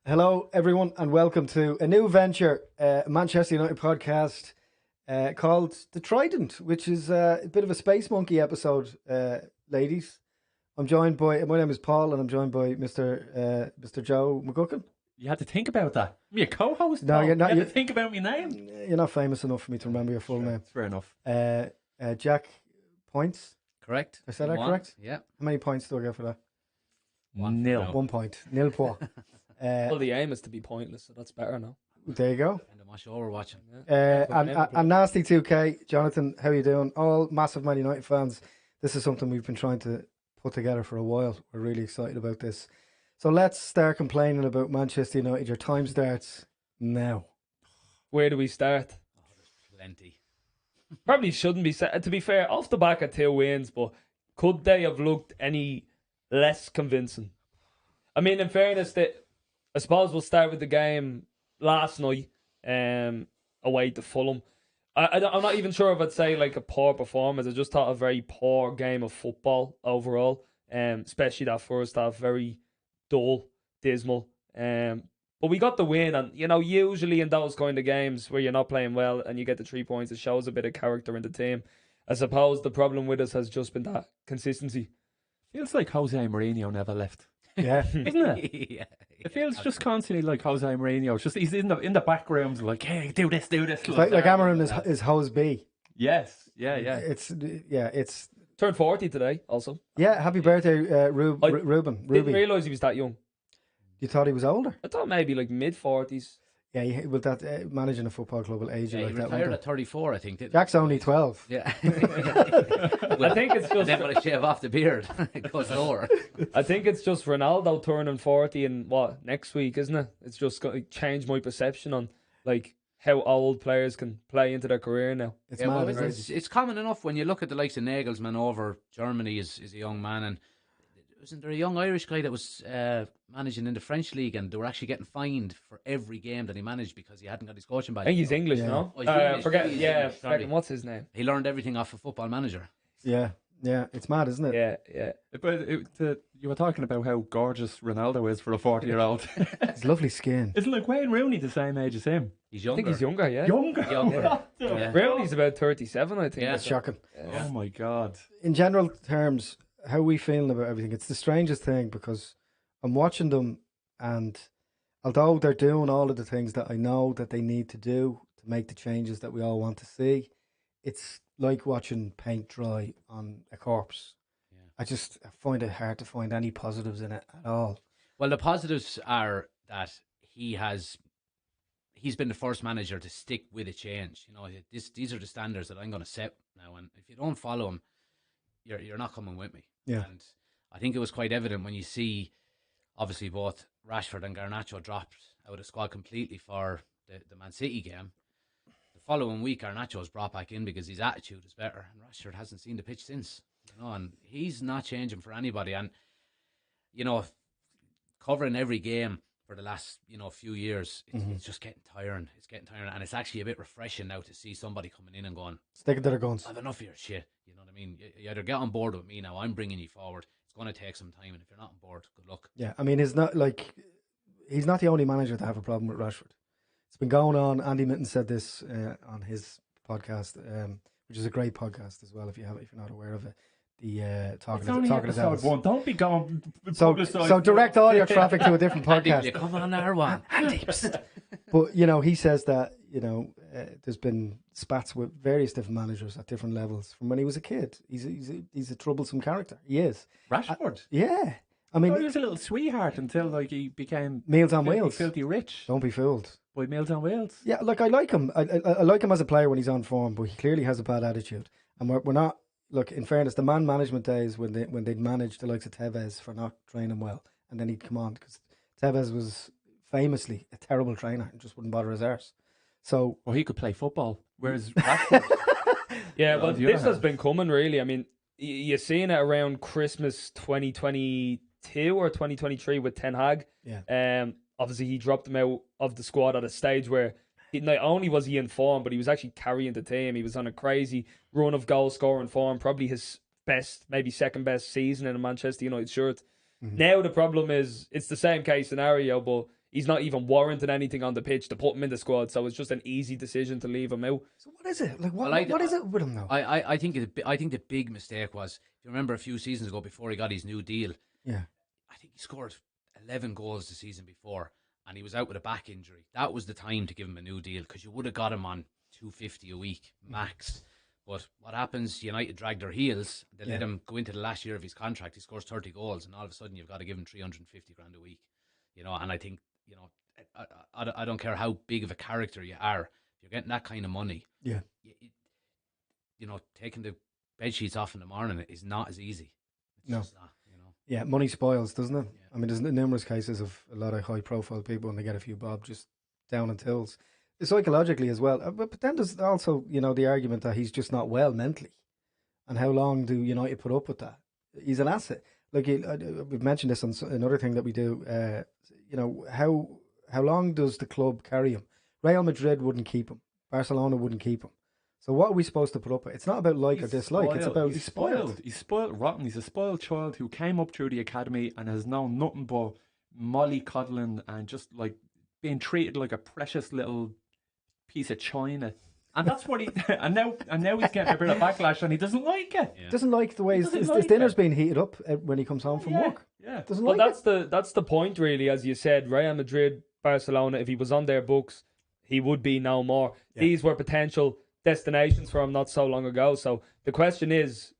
Hello, everyone, and welcome to a new venture, Manchester United podcast called The Trident, which is a bit of a Space Monkey episode, ladies. My name is Paul, and I'm joined by Mr. Joe McGuckin. You had to think about that. I'm your co-host. No, you're not. You had to think about my name. You're not famous enough for me to remember your full name. Fair enough. Jack Points. Correct. I said that correct? Yeah. How many points do I get for that? Nil. 1 point. Nil point. Well, the aim is to be pointless, so that's better now. There you go. And what show we're watching. And Nasti 2K, Jonathan, how you doing? All massive Man United fans. This is something we've been trying to put together for a while. We're really excited about this. So let's start complaining about Manchester United. Your time starts now. Where do we start? Oh, there's plenty. Probably shouldn't be set. To be fair, off the back of 2 wins, but could they have looked any less convincing? I mean, in fairness, I suppose we'll start with the game last night away to Fulham. I'm not even sure if I'd say like a poor performance. I just thought a very poor game of football overall, especially that first half, very dull, dismal. But we got the win, and usually in those kind of games where you're not playing well and you get the 3 points, it shows a bit of character in the team. I suppose the problem with us has just been that consistency. Feels like Jose Mourinho never left. Yeah. Isn't it? Yeah. It feels just constantly like Jose Mourinho. It's just he's in the background like, hey, do this. It's like Amorim is Hose B. Yes. Yeah. It's Turned 40 today, also. yeah. Happy birthday, Ruben. Didn't Ruby. realise he was that young. You thought he was older? I thought maybe like mid-40s. Yeah, with that managing a football club will age you Yeah, like he that. retired won't at it? 34, I think. Didn't Jack's only 12. Yeah. I think it's just Then when I shave off the beard, it goes lower. I think it's just Ronaldo turning 40 in next week, isn't it? It's just going to change my perception on like how old players can play into their career now. It's Yeah, mad, well, isn't it? it's common enough when you look at the likes of Nagelsmann over Germany is a young man, and wasn't there a young Irish guy that was managing in the French league, and they were actually getting fined for every game that he managed because he hadn't got his coaching badge? I think he's English, Yeah. no? Oh, he's English. He's English, sorry. What's his name? He learned everything off a Football Manager. Yeah, it's mad, isn't it? Yeah. But you were talking about how gorgeous Ronaldo is for a 40-year-old. It's lovely skin. Isn't like Wayne Rooney the same age as him? He's I younger. think he's younger, yeah. Younger. Yeah. Rooney's about 37, I think. Yeah. It's shocking. Oh my God. In general terms, how are we feeling about everything? It's the strangest thing because I'm watching them, and although they're doing all of the things that I know that they need to do to make the changes that we all want to see, it's like watching paint dry on a corpse. Yeah. I find it hard to find any positives in it at all. Well, the positives are that he's been the first manager to stick with a change. These are the standards that I'm going to set now, and if you don't follow them, you're not coming with me. Yeah. And I think it was quite evident when you see, obviously, both Rashford and Garnacho dropped out of the squad completely for the Man City game. The following week, Garnacho was brought back in because his attitude is better, and Rashford hasn't seen the pitch since. And he's not changing for anybody. And covering every game for the last few years, it's just getting tiring. It's getting tiring, and it's actually a bit refreshing now to see somebody coming in and going, Sticking to their guns. I've enough of your shit. You know what I mean? You either get on board with me now. I'm bringing you forward. It's going to take some time, and if you're not on board, good luck. Yeah, I mean, he's not the only manager to have a problem with Rashford. It's been going on. Andy Mitten said this on his podcast, which is a great podcast as well. If you're not aware of it, the talking to episode 1. Don't be going. So direct all your traffic to a different podcast. You come on our one. But he says that there's been spats with various different managers at different levels from when he was a kid. He's a troublesome character. He is. Rashford. Yeah, I mean, he was a little sweetheart until he became Meals on Wheels. filthy rich. Don't be fooled. By Meals on Wheels. Yeah, look, I like him. I like him as a player when he's on form, but he clearly has a bad attitude. And we're not. Look, in fairness, the man management days when they'd manage the likes of Tevez for not training well, and then he'd come on because Tevez was famously a terrible trainer and just wouldn't bother his arse. So, well, he could play football, whereas Rashford. Yeah, well, this has been coming, really. I mean, you're seeing it around Christmas 2022 or 2023 with Ten Hag. Yeah. Obviously, he dropped him out of the squad at a stage where not only was he in form, but he was actually carrying the team. He was on a crazy run of goal scoring form, probably his best, maybe second best season in a Manchester United shirt. Mm-hmm. Now the problem is it's the same case scenario, but he's not even warranting anything on the pitch to put him in the squad. So it's just an easy decision to leave him out. So what is it? Like what? Well, What is it with him now? I think the big mistake was, if you remember a few seasons ago before he got his new deal, Yeah. I think he scored 11 goals the season before, and he was out with a back injury. That was the time to give him a new deal, because you would have got him on 250 a week max. But what happens? United drag their heels. They let him go into the last year of his contract. He scores 30 goals, and all of a sudden you've got to give him 350 grand a week. And I think, I don't care how big of a character you are, if you're getting that kind of money. Yeah. Taking the bed sheets off in the morning is not as easy. It's No. just not. Yeah, money spoils, doesn't it? Yeah. I mean, there's numerous cases of a lot of high-profile people, and they get a few bob just down in tills. Psychologically as well. But then there's also, the argument that he's just not well mentally. And how long do United put up with that? He's an asset. Like, we've mentioned this on another thing that we do. How long does the club carry him? Real Madrid wouldn't keep him. Barcelona wouldn't keep him. So what are we supposed to put up with? It's not about like or dislike. It's about he's spoiled. He's spoiled rotten. He's a spoiled child who came up through the academy and has known nothing but mollycoddling and just like being treated like a precious little piece of china. And that's what he. and now he's getting a bit of backlash, and he doesn't like it. Yeah. Doesn't like the way his like dinner's being heated up when he comes home from work. Yeah. Doesn't Well, like that's the point, really. As you said, Real Madrid, Barcelona. If he was on their books, he would be no more. Yeah. These were potential destinations for him not so long ago. So the question is,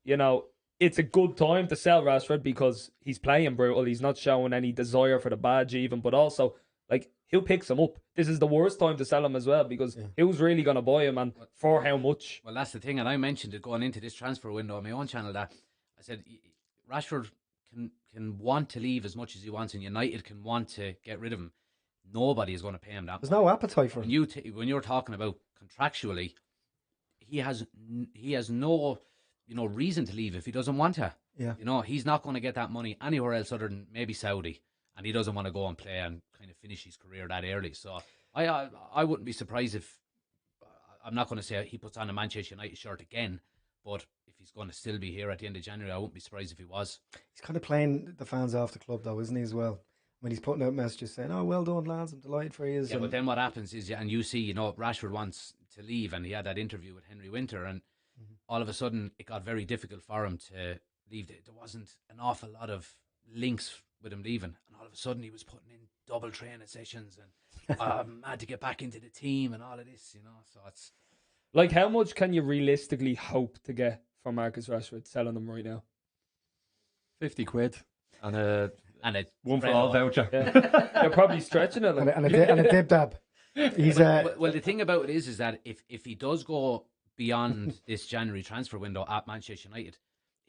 it's a good time to sell Rashford because he's playing brutal. He's not showing any desire for the badge even, but also, like, who picks him up? This is the worst time to sell him as well, because who's really going to buy him and for how much? Well, that's the thing, and I mentioned it going into this transfer window on my own channel, that I said Rashford can want to leave as much as he wants, and United can want to get rid of him. Nobody is going to pay him that. There's no appetite for him. When you're talking about contractually, he has no reason to leave if he doesn't want to. Yeah. He's not going to get that money anywhere else other than maybe Saudi, and he doesn't want to go and play and kind of finish his career that early. So I wouldn't be surprised if, I'm not going to say he puts on a Manchester United shirt again, but if he's going to still be here at the end of January, I wouldn't be surprised if he was. He's kind of playing the fans off the club, though, isn't he, as well? When he's putting out messages saying, "Oh, well done, lads, I'm delighted for you." Yeah, but then what happens is, and you see, Rashford wants to leave, and he had that interview with Henry Winter, and all of a sudden it got very difficult for him to leave. There wasn't an awful lot of links with him leaving, and all of a sudden he was putting in double training sessions, and I'm mad to get back into the team and all of this, So it's like, how much can you realistically hope to get for Marcus Rashford selling them right now? 50 quid and a one for spread all off. voucher. Yeah. You're probably stretching it. Like. and a dib dab. He's well, the thing about it is that if he does go beyond this January transfer window at Manchester United,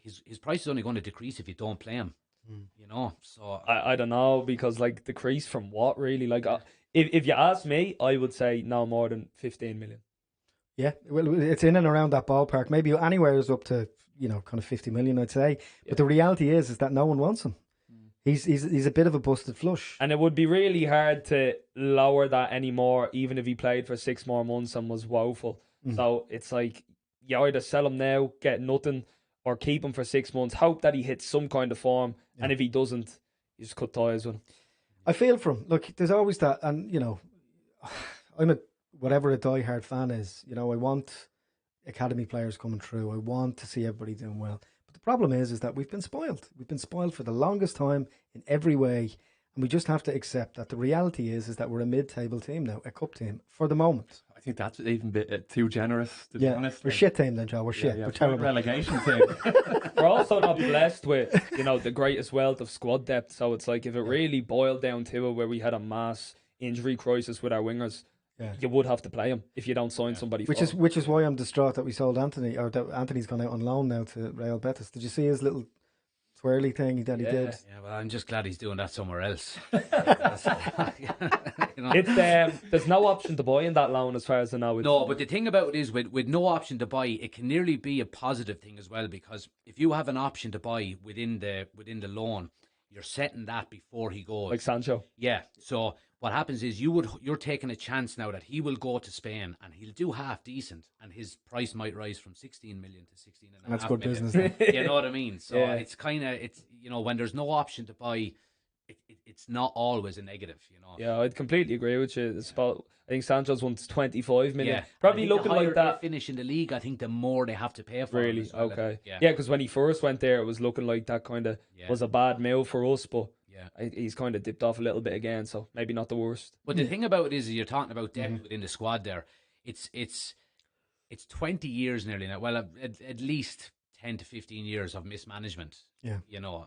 his price is only going to decrease if you don't play him. So I don't know, because like, decrease from what, really? Like, if you ask me, I would say no more than 15 million. Yeah, well, it's in and around that ballpark. Maybe anywhere is up to kind of 50 million, I'd say. But the reality is that no one wants him. He's a bit of a busted flush, and it would be really hard to lower that anymore, even if he played for 6 more months and was woeful. So it's like, you either sell him now, get nothing, or keep him for 6 months, hope that he hits some kind of form, and if he doesn't, you just cut ties with him. I feel for him. Look, there's always that, and I'm whatever a diehard fan is. I want academy players coming through. I want to see everybody doing well. But the problem is that we've been spoiled. We've been spoiled for the longest time in every way, and we just have to accept that the reality is that we're a mid-table team now, a cup team for the moment. I think that's even a bit too generous, to be honest. We're shit team then, Joe. We're shit. We're terrible. Relegation team. We're also not blessed with, the greatest wealth of squad depth. So it's like, if it really boiled down to it, where we had a mass injury crisis with our wingers, you would have to play him if you don't sign somebody. Which is why I'm distraught that we sold Anthony, or that Anthony's gone out on loan now to Real Betis. Did you see his little twirly thing that he did? Yeah, well, I'm just glad he's doing that somewhere else. It's there's no option to buy in that loan, as far as I know. No, but the thing about it is, with no option to buy, it can nearly be a positive thing as well, because if you have an option to buy within the loan, you're setting that before he goes. Like Sancho. Yeah. So what happens is you're taking a chance now that he will go to Spain and he'll do half decent, and his price might rise from 16 million to 16 and a half. That's good million. business. You know what I mean? So it's kind of, when there's no option to buy, it's not always a negative, you know. Yeah, I'd completely agree with you. It's about, I think Sancho's wants 25 million. Yeah, Probably I think looking the higher like that. they finish in the league, I think the more they have to pay for him Really? as well, I Okay. think. Yeah. Yeah, because when he first went there, it was looking like that kind of was a bad move for us, but Yeah. he's kind of dipped off a little bit again, so maybe not the worst. But the thing about it is, you're talking about depth within the squad there. It's 20 years nearly now. Well, at least 10 to 15 years of mismanagement. Yeah. You know,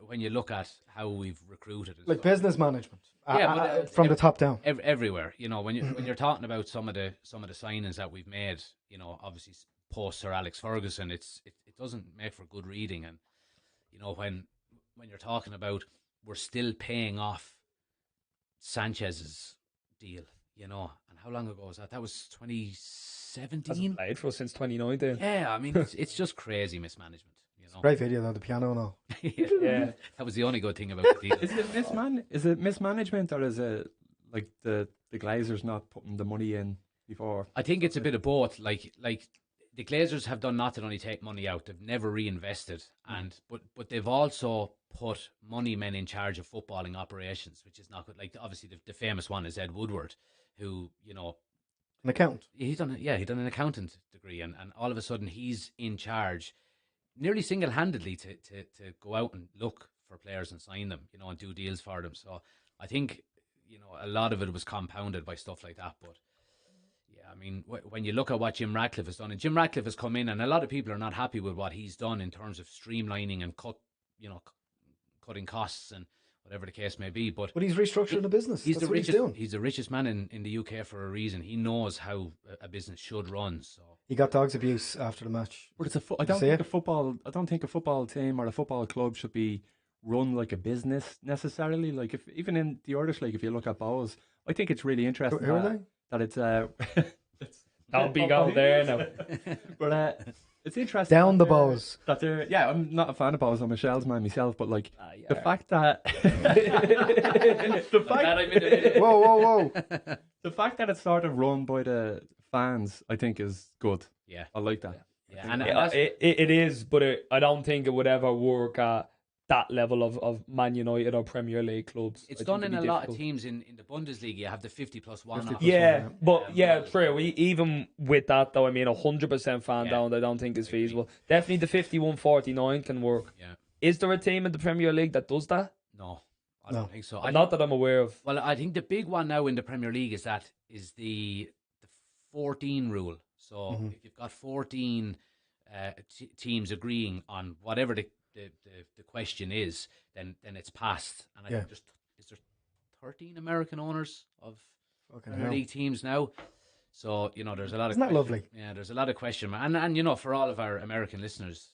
when you look at how we've recruited, and Like stuff. business management. Yeah, but, from the top down. Everywhere. You know, when you're talking about some of the signings that we've made, you know, obviously post Sir Alex Ferguson, it doesn't make for good reading. And you know, when you're talking about, we're still paying off Sanchez's deal, you know, and how long ago was that? That was 2017. Hasn't played for us since 2019. Yeah, I mean, it's just crazy mismanagement. You know, Great video though, the piano and all. Yeah. that was the only good thing about the deal. Is it mismanagement, or is it like the Glazers not putting the money in before? I think it's a bit of both. Like the Glazers have done nothing, only take money out. They've never reinvested, but they've also put money men in charge of footballing operations, which is not good. Like obviously the famous one is Ed Woodward, who, you know, An account. he's done an accountant degree, and all of a sudden he's in charge, nearly single handedly, to go out and look for players and sign them, you know, and do deals for them. So I think, you know, a lot of it was compounded by stuff like that, but. I mean, when you look at what Jim Ratcliffe has done, and Jim Ratcliffe has come in, and a lot of people are not happy with what he's done in terms of streamlining and cutting costs and whatever the case may be. But he's restructuring the business. He's That's the what richest. he's doing. He's the richest man in the UK for a reason. He knows how a business should run. So He got dogs abuse after the match. But I don't think a football team or a football club should be run like a business necessarily. Like even in the Irish League, if you look at Bows, I think it's really interesting. Who are they? That it's Don't be going there now. But it's interesting. Down the that Bows. That they're, yeah, I'm not a fan of Bows. I'm a Shells man myself, but like the fact that Whoa. the fact that it's sort of run by the fans, I think, is good. yeah, I like that. yeah, and Yeah, that's, it is, but I don't think it would ever work at that level of Man United or Premier League clubs. it's I done think in a it'd be lot of difficult. teams in the Bundesliga. You have the 50+1 50+1. off. Yeah, but yeah, true. Even with that, though, I mean, 100% fan Yeah. down, I don't think is feasible. Definitely the 51-49 can work. Yeah, Is there a team in the Premier League that does that? no, I No. don't think so. Not that I'm aware of. Well, I think the big one now in the Premier League is the 14 rule. So if you've got 14 teams agreeing on whatever the question is, then it's passed. And I think is there 13 American owners of Premier League teams now? So, you know, there's a lot of Isn't that lovely? Yeah, there's a lot of question. And you know, for all of our American listeners,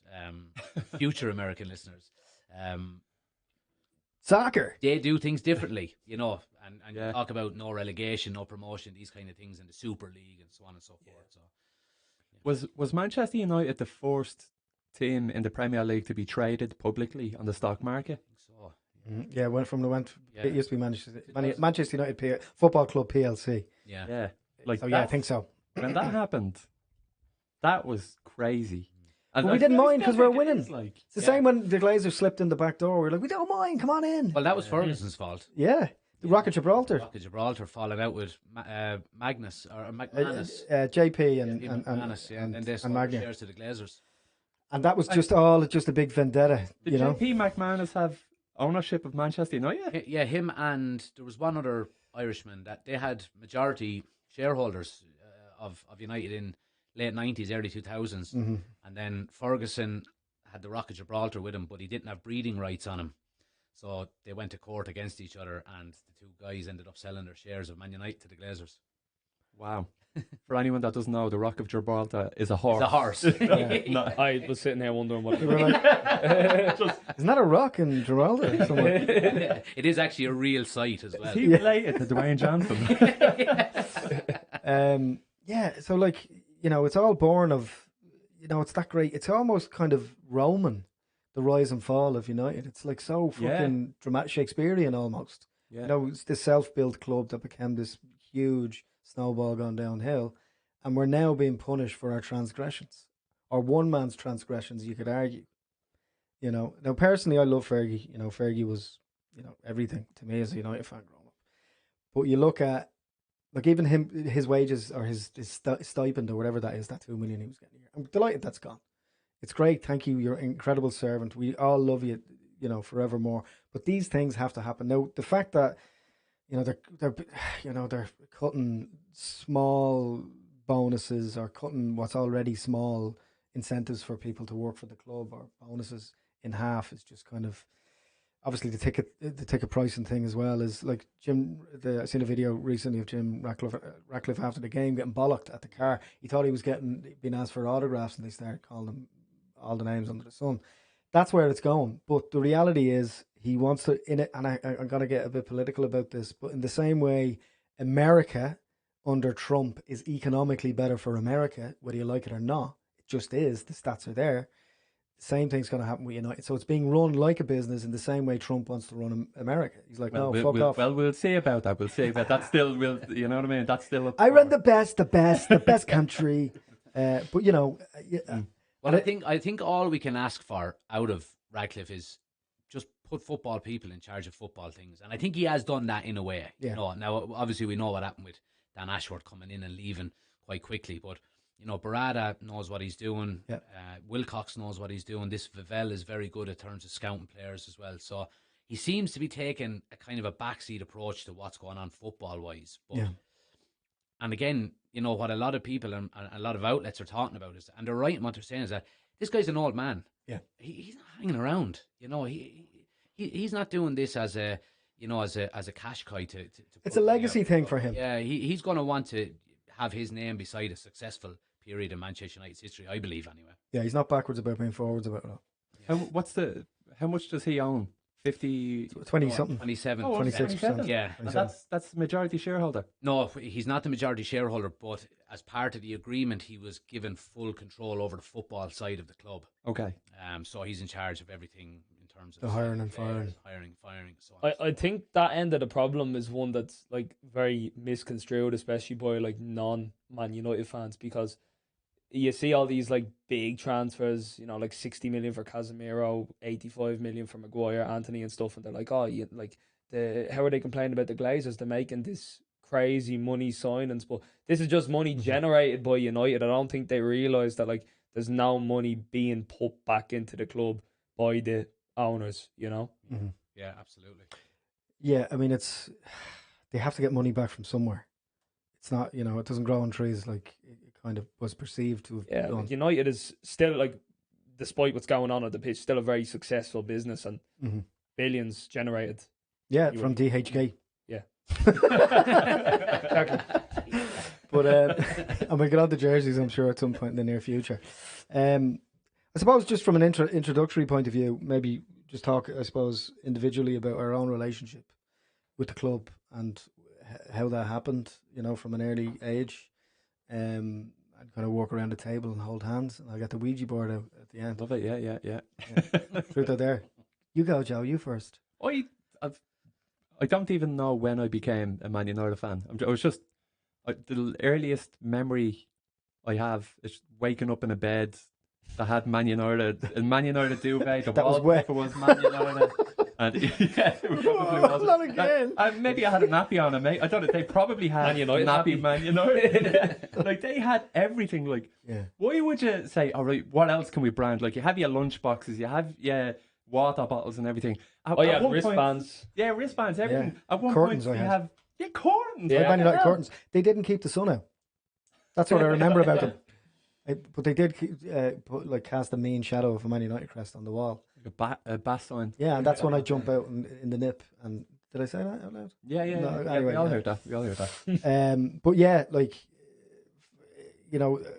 future American listeners, Soccer. they do things differently, you know, and Yeah. you talk about no relegation, no promotion, these kind of things in the Super League and so on and so forth. So Was Manchester United the first team in the Premier League to be traded publicly on the stock market? I think so. Yeah, Yeah. it used to be Manchester United Football Club PLC. Yeah. Yeah, like So yeah, I think so. when that happened, that was crazy. And But we I didn't still mind 'cause think we're it winning. is, like, It's the same when the Glazers slipped in the back door. We were like, we don't mind, come on in. Well, that was Ferguson's fault. Yeah, the Rocket Gibraltar. Rock of Gibraltar falling out with Magnus or McManus. JP Yeah, and McManus, yeah, and they sold Magna. shares to the Glazers. And that was just a big vendetta, did you know. JP McManus have ownership of Manchester United? Yeah, him and there was one other Irishman that they had majority shareholders of United in late 90s, early 2000s. Mm-hmm. And then Ferguson had the Rock of Gibraltar with him, but he didn't have breeding rights on him. So they went to court against each other, and the two guys ended up selling their shares of Man United to the Glazers. Wow. For anyone that doesn't know, the Rock of Gibraltar is a horse. It's a horse. No. I was sitting there wondering what. We were like, isn't that a rock in Gibraltar somewhere? It is actually a real site as well. Is he related to Dwayne Johnson? Yeah, so like, you know, it's all born of, you know, it's that great. It's almost kind of Roman, the rise and fall of United. It's like so fucking dramatic, Shakespearean almost. Yeah. You know, it's this self-built club that became this huge snowball gone downhill, and we're now being punished for our transgressions, or one man's transgressions, you could argue. You know, now personally, I love Fergie. You know, Fergie was everything to me as a United fan growing up. But you look at like even his wages or his stipend or whatever that is, that 2 million he was getting a year. I'm delighted that's gone. It's great. Thank you. You're an incredible servant. We all love you, forevermore. But these things have to happen. Now, the fact that, they're cutting small bonuses or cutting what's already small incentives for people to work for the club or bonuses in half is just kind of, obviously the ticket pricing thing as well is like I seen a video recently of Jim Ratcliffe after the game getting bollocked at the car. He thought he was being asked for autographs, and they started calling him all the names under the sun. That's where it's going. But the reality is he wants to, in it, and I'm going to get a bit political about this, but in the same way America under Trump is economically better for America, whether you like it or not, it just is, the stats are there. Same thing's going to happen with United. So it's being run like a business in the same way Trump wants to run America. He's like, fuck off. Well, we'll see about that. We'll see about that. Still, you know what I mean? That's still. I run the best country. But Well, I think all we can ask for out of Radcliffe is just put football people in charge of football things, and I think he has done that in a way. Yeah. Now obviously we know what happened with Dan Ashworth coming in and leaving quite quickly, but. Barada knows what he's doing. Yeah. Wilcox knows what he's doing. This Vivell is very good in terms of scouting players as well. So he seems to be taking a kind of a backseat approach to what's going on football-wise. But, and again, what a lot of people and a lot of outlets are talking about is, and they're right in what they're saying, is that this guy's an old man. Yeah. He's not hanging around. He's not doing this as a cash cow to it's a legacy thing for him. Yeah, he's going to want to have his name beside a successful period in Manchester United's history, I believe, anyway. Yeah, he's not backwards about being forwards about it all. How much does he own? 50, 20 something, 27, 26%. Yeah, that's the majority shareholder. No, he's not the majority shareholder, but as part of the agreement, he was given full control over the football side of the club. Okay. So he's in charge of everything in terms of the hiring and firing. So on. I think that end of the problem is one that's like very misconstrued, especially by like non-Man United fans, because you see all these like big transfers, like 60 million for Casemiro, 85 million for Maguire, Anthony and stuff, and they're like, how are they complaining about the Glazers? They're making this crazy money signings, but this is just money generated by United. I don't think they realise that like there's no money being put back into the club by the owners, Mm-hmm. Yeah, absolutely. Yeah, I mean, they have to get money back from somewhere. It's not, it doesn't grow on trees like it kind of was perceived to have done. Like United is still, like, despite what's going on at the pitch, still a very successful business and billions generated. Yeah, from DHG. Yeah. Exactly. But and we'll get on to jerseys, I'm sure, at some point in the near future. I suppose just from an introductory point of view, maybe just talk, I suppose, individually about our own relationship with the club and how that happened, from an early age. I'd kind of walk around the table and hold hands, and I got the Ouija board out at the end. Love it, yeah. Truth or dare. You go, Joe, you first. I don't even know when I became a Man United fan. I was just, the earliest memory I have is waking up in a bed that had Man United, and Man United duvet. The wallpaper was Man United. And yeah, it probably was. Not again. Maybe I had a nappy on it, mate. I don't know. They probably had Man United nappy Man United. Like, they had everything. Like, why would you say, all right, what else can we brand? Like, you have your lunch boxes, you have your water bottles and everything. Wristbands. Wristbands, everything. Yeah. At one Curtains, point, we have curtains. Yeah, Man United curtains. They didn't keep the sun out. That's what I remember about them. But they did cast a mean shadow of a Man United crest on the wall. A bass sign. Yeah, and that's when I jump out in the nip. And did I say that out loud? Yeah. No, Yeah, anyway, we all heard that. But yeah,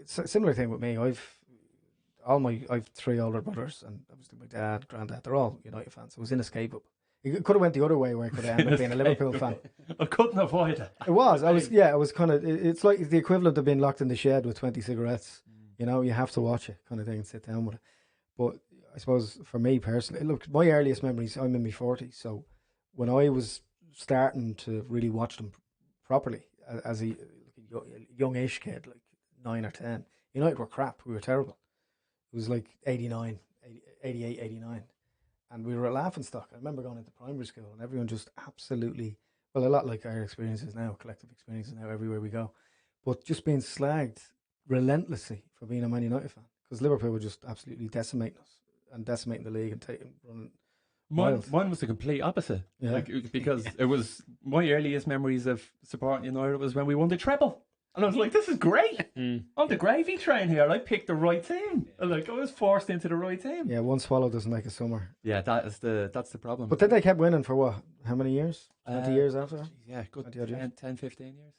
similar thing with me. I've 3 older brothers, and obviously my dad, granddad, they're all United fans. So it was inescapable. It could have went the other way, where I could have ended up being a Liverpool fan. I couldn't avoid it. It was. I was kind of. It's like the equivalent of being locked in the shed with 20 cigarettes. You have to watch it, kind of thing, and sit down with it. But I suppose for me personally, look, my earliest memories, I'm in my 40s, so when I was starting to really watch them properly as a youngish kid, like 9 or 10, United were crap. We were terrible. It was like 89, 88, 89. and we were a laughing stock. I remember going into primary school, and everyone just absolutely, well, a lot like our experiences now, collective experiences now, everywhere we go, but just being slagged relentlessly for being a Man United fan, because Liverpool were just absolutely decimating us and decimating the league and running wild. Mine was the complete opposite. Yeah. Like, because it was my earliest memories of supporting United was when we won the treble. And I was like, this is great. I'm the gravy train here. I picked the right team. And like, I was forced into the right team. Yeah, one swallow doesn't make a summer. Yeah, that's the problem. But then they kept winning for what? How many years? 20 years after that? Yeah, good 20 odd years. 10, 15 years.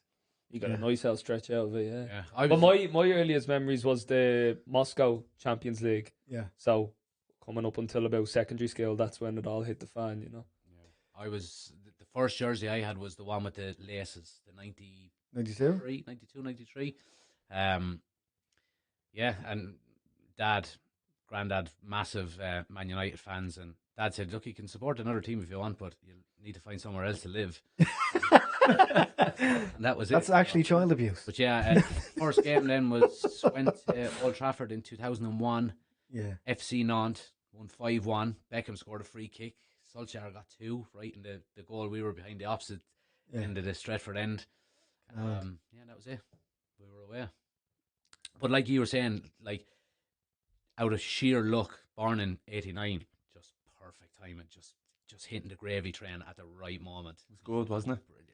You got a nice old stretch out of it, yeah. I But was, my earliest memories was the Moscow Champions League. Yeah. So coming up until about secondary school, that's when it all hit the fan, you know. I was the first jersey I had was the one with the laces, the 92? 92, 93. Yeah, and granddad, massive Man United fans, and Dad said, look, you can support another team if you want, but you need to find somewhere else to live. And that was That's actually child abuse. But yeah, first game then went to Old Trafford in 2001. Yeah. FC Nantes won 5-1. Beckham scored a free kick. Solskjaer got 2 right in the goal. We were behind the opposite end of the Stretford end. Yeah, that was it. We were away. But like you were saying, like out of sheer luck, born in '89, just perfect timing, just hitting the gravy train at the right moment. It was good, wasn't it? Brilliant.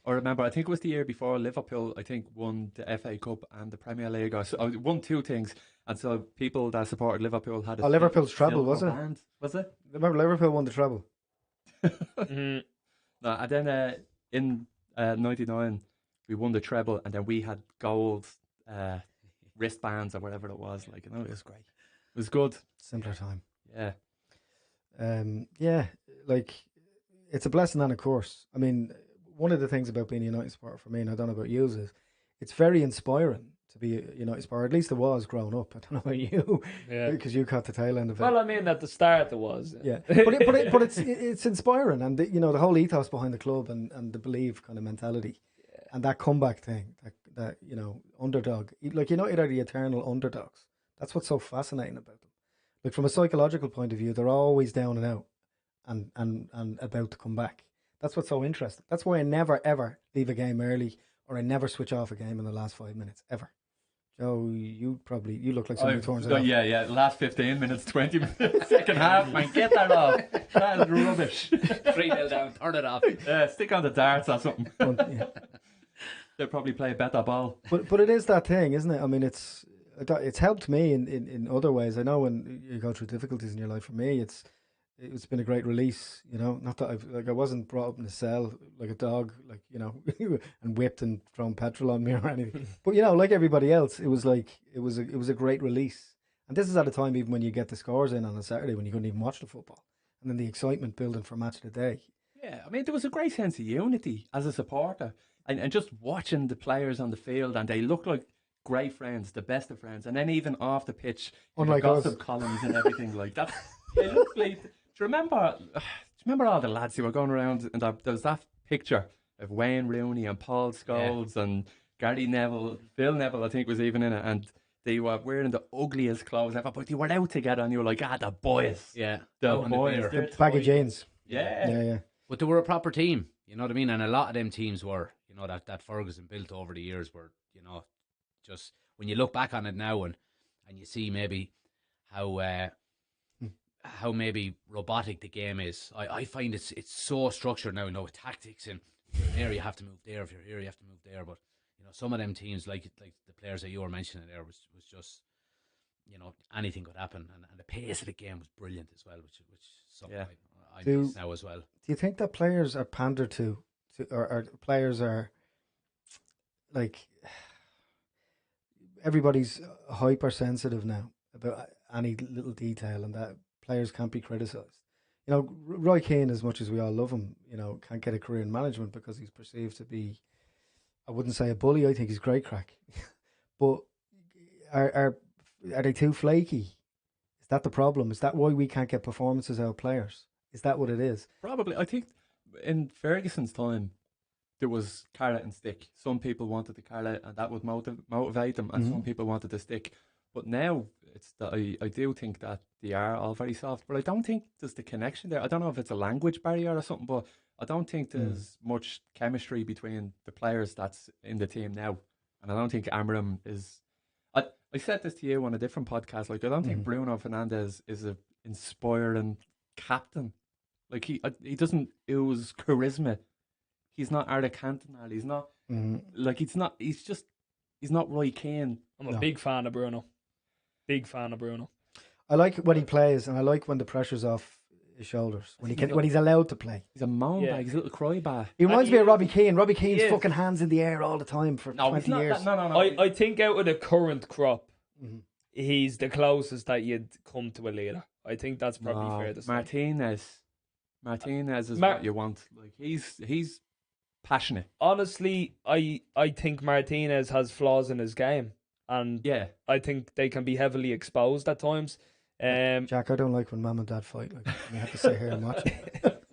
I remember, I think it was the year before Liverpool, I think, won the FA Cup and the Premier League. So I won 2 things. And so people that supported Liverpool had a Liverpool's treble, was it? band. Was it? Remember, Liverpool won the treble. No, and then in 99, we won the treble, and then we had gold wristbands or whatever it was. Like, you know, it was great. It was good. Simpler time. Yeah. Yeah, like, it's a blessing and a curse. I mean, one of the things about being a United supporter for me, and I don't know about you, is it's very inspiring to be a United supporter. At least it was growing up. I don't know about you, because you caught the tail end of it. Well, I mean, at the start there was. Yeah, but it's inspiring, and the whole ethos behind the club and the believe kind of mentality, and that comeback thing, that underdog. Like, United are the eternal underdogs. That's what's so fascinating about them. Like, from a psychological point of view, they're always down and out, and about to come back. That's what's so interesting. That's why I never ever leave a game early, or I never switch off a game in the last 5 minutes ever. Joe, you look like someone who turns it off. Yeah. Last 15 minutes, 20 minutes, second half, man, get that off. That is rubbish. 3-0 down, turn it off. Stick on the darts or something. Yeah. They'll probably play a better ball. But it is that thing, isn't it? I mean, it's helped me in other ways. I know when you go through difficulties in your life. For me, it's been a great release. Not that I wasn't brought up in a cell like a dog, like, and whipped and thrown petrol on me or anything. But like everybody else, it was a great release. And this is at a time even when you get the scores in on a Saturday when you couldn't even watch the football, and then the excitement building for match of the day. Yeah, I mean, there was a great sense of unity as a supporter, and just watching the players on the field, and they look like great friends, the best of friends, and then even off the pitch, unlike the gossip us, columns and everything like that. They look like. Do you remember all the lads who were going around, and there was that picture of Wayne Rooney and Paul Scholes and Gary Neville, Phil Neville, I think, was even in it, and they were wearing the ugliest clothes ever, but they were out together, and you were like, the boys. Yeah. The Out on the boys. beer. they're baggy tight. jeans. Yeah. Yeah. But they were a proper team, you know what I mean? And a lot of them teams were, that Ferguson built over the years were, just when you look back on it now and you see maybe how maybe robotic the game is. I find it's so structured now, with tactics, and if you're there you have to move there, if you're here you have to move there. But some of them teams, like the players that you were mentioning there, was just anything could happen, and the pace of the game was brilliant as well, which something I miss now as well. Do you think that players are pandered to or players are like, everybody's hypersensitive now about any little detail, and that players can't be criticised? Roy Keane, as much as we all love him, can't get a career in management because he's perceived to be, I wouldn't say a bully, I think he's great crack. But are they too flaky? Is that the problem? Is that why we can't get performances out of players? Is that what it is? Probably. I think in Ferguson's time, there was carrot and stick. Some people wanted the carrot, and that would motivate them, and some people wanted the stick. But now it's that I do think that they are all very soft, but I don't think there's the connection there. I don't know if it's a language barrier or something, but I don't think there's much chemistry between the players that's in the team now. And I don't think Amorim is. I said this to you on a different podcast. Like, I don't think Bruno Fernandes is an inspiring captain. Like, he doesn't ooze charisma. He's not Arda Cantona. He's not like he's not. He's not Roy Keane. I'm a big fan of Bruno. Big fan of Bruno. I like when he plays, and I like when the pressure's off his shoulders when he's allowed to play. He's a moan bag. He's a little cry bag. He reminds me of Robbie Keane. Robbie Keane's fucking hands in the air all the time for 20 years. No. I think out of the current crop, he's the closest that you'd come to a leader. I think that's probably fair to say. Martinez is what you want. Like, he's passionate. Honestly, I think Martinez has flaws in his game, and I think they can be heavily exposed at times. Jack, I don't like when mum and dad fight. Like, you have to sit here and watch it.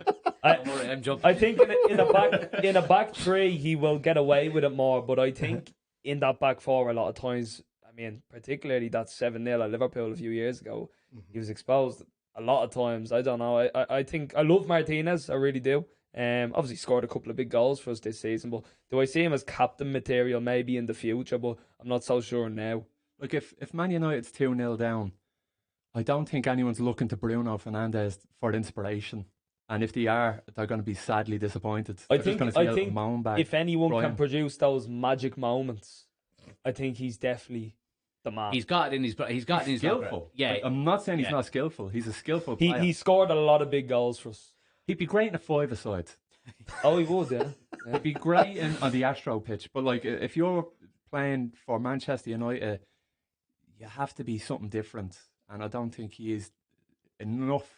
I think in a back three he will get away with it more, but I think in that back four a lot of times, I mean, particularly that 7-0 at Liverpool a few years ago, he was exposed a lot of times. I don't know. I think I love Martinez. I really do. Obviously scored a couple of big goals for us this season, but do I see him as captain material maybe in the future? But I'm not so sure now. Like, if Man United's 2-0 down, I don't think anyone's looking to Bruno Fernandes for inspiration. And if they are, they're going to be sadly disappointed. I think if anyone Brian can produce those magic moments, I think he's definitely the man. He's got it in his. He's got it in his. Skillful. Yeah, like, I'm not saying he's not skillful. He's a skillful player. He scored a lot of big goals for us. He'd be great in a five-a-side. Oh, he would, yeah. He'd be great on the Astro pitch. But like, if you're playing for Manchester United, you have to be something different. And I don't think he is enough.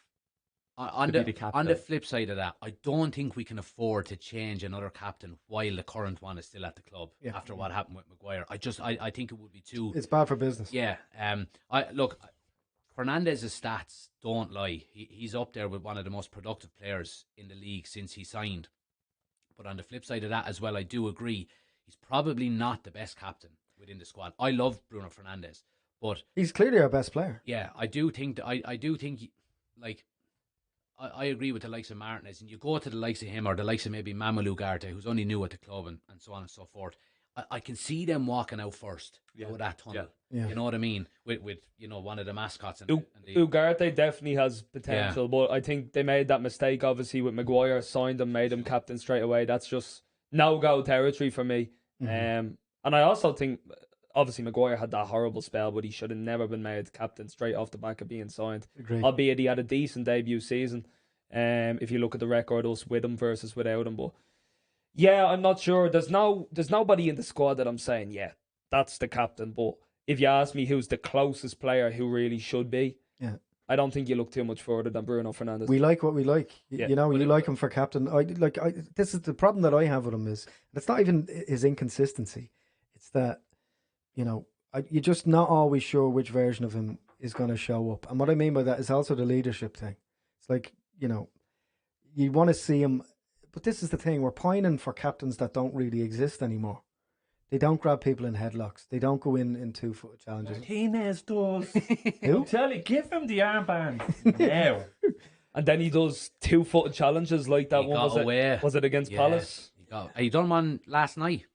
On the flip side of that, I don't think we can afford to change another captain while the current one is still at the club after what happened with Maguire. I think it would be too. It's bad for business. Yeah. Look, Fernandez's stats don't lie. He's up there with one of the most productive players in the league since he signed. But on the flip side of that as well, I do agree he's probably not the best captain within the squad. I love Bruno Fernandes, but he's clearly our best player. Yeah, I do think like. I agree with the likes of Martinez, and you go to the likes of him or the likes of maybe Mamadou Ugarte, who's only new at the club and so on and so forth. I can see them walking out first with that tunnel. Yeah. You know what I mean? With one of the mascots. Ugarte definitely has potential, but I think they made that mistake, obviously, with Maguire, signed him, made him captain straight away. That's just no-go territory for me. And I also think, obviously, Maguire had that horrible spell, but he should have never been made captain straight off the back of being signed. Agreed. Albeit he had a decent debut season. If you look at the record, us with him versus without him, but yeah, I'm not sure. There's nobody in the squad that I'm saying, yeah, that's the captain. But if you ask me who's the closest player who really should be, I don't think you look too much further than Bruno Fernandes. We like what we like. You like him for captain. This is the problem that I have with him is it's not even his inconsistency. It's that you're just not always sure which version of him is going to show up. And what I mean by that is also the leadership thing. It's like, you want to see him, but this is the thing, we're pining for captains that don't really exist anymore. They don't grab people in headlocks. They don't go in 2-foot challenges. Martinez does. Who? Tell you, give him the armband now. And then he does 2-foot challenges like that one. Was it against Palace? He done one last night.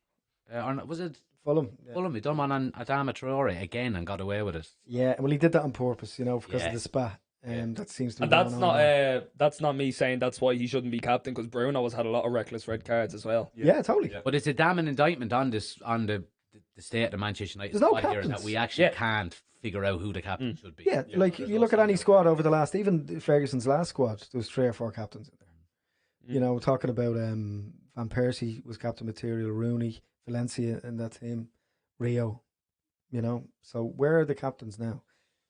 Or was it Fulham? Fulham. He done one on Adama Traore again and got away with it. Yeah, well, he did that on purpose, because of the spat. That seems to be that's not me saying that's why he shouldn't be captain, because Bruno has had a lot of reckless red cards as well. Yeah, totally. Yeah. But it's a damning indictment on the state of the Manchester United squad here that we actually can't figure out who the captain should be. Yeah, like you look at any squad over the last, even Ferguson's last squad, there was 3 or 4 captains in there. Talking about Van Persie was captain material, Rooney, Valencia in that team, Rio. So where are the captains now?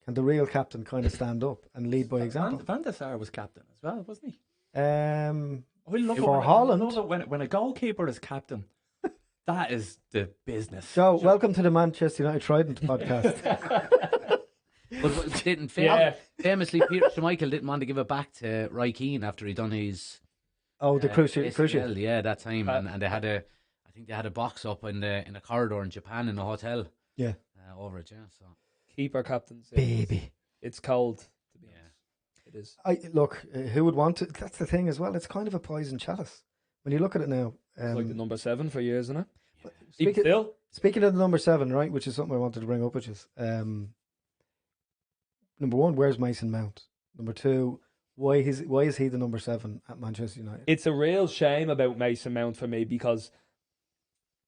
Can the real captain kind of stand up and lead by example? Van der Sar was captain as well, wasn't he? For Holland. I love it when a goalkeeper is captain. That is the business. Joe, welcome to the Manchester United Trident podcast. But famously, Peter Schmeichel didn't want to give it back to Roy Keane after he'd done his cruciate. Yeah, that time, and they had I think they had a box up in a corridor in Japan in a hotel. Yeah, over it. Yeah, so. keeper captains. Baby. It's cold, to be honest. It is. Who would want to? That's the thing as well. It's kind of a poison chalice when you look at it now. It's like the number 7 for years, isn't it? Speaking, speaking of the number 7, right, which is something I wanted to bring up, which is number 1, where's Mason Mount? Number 2, why is he the number 7 at Manchester United? It's a real shame about Mason Mount for me because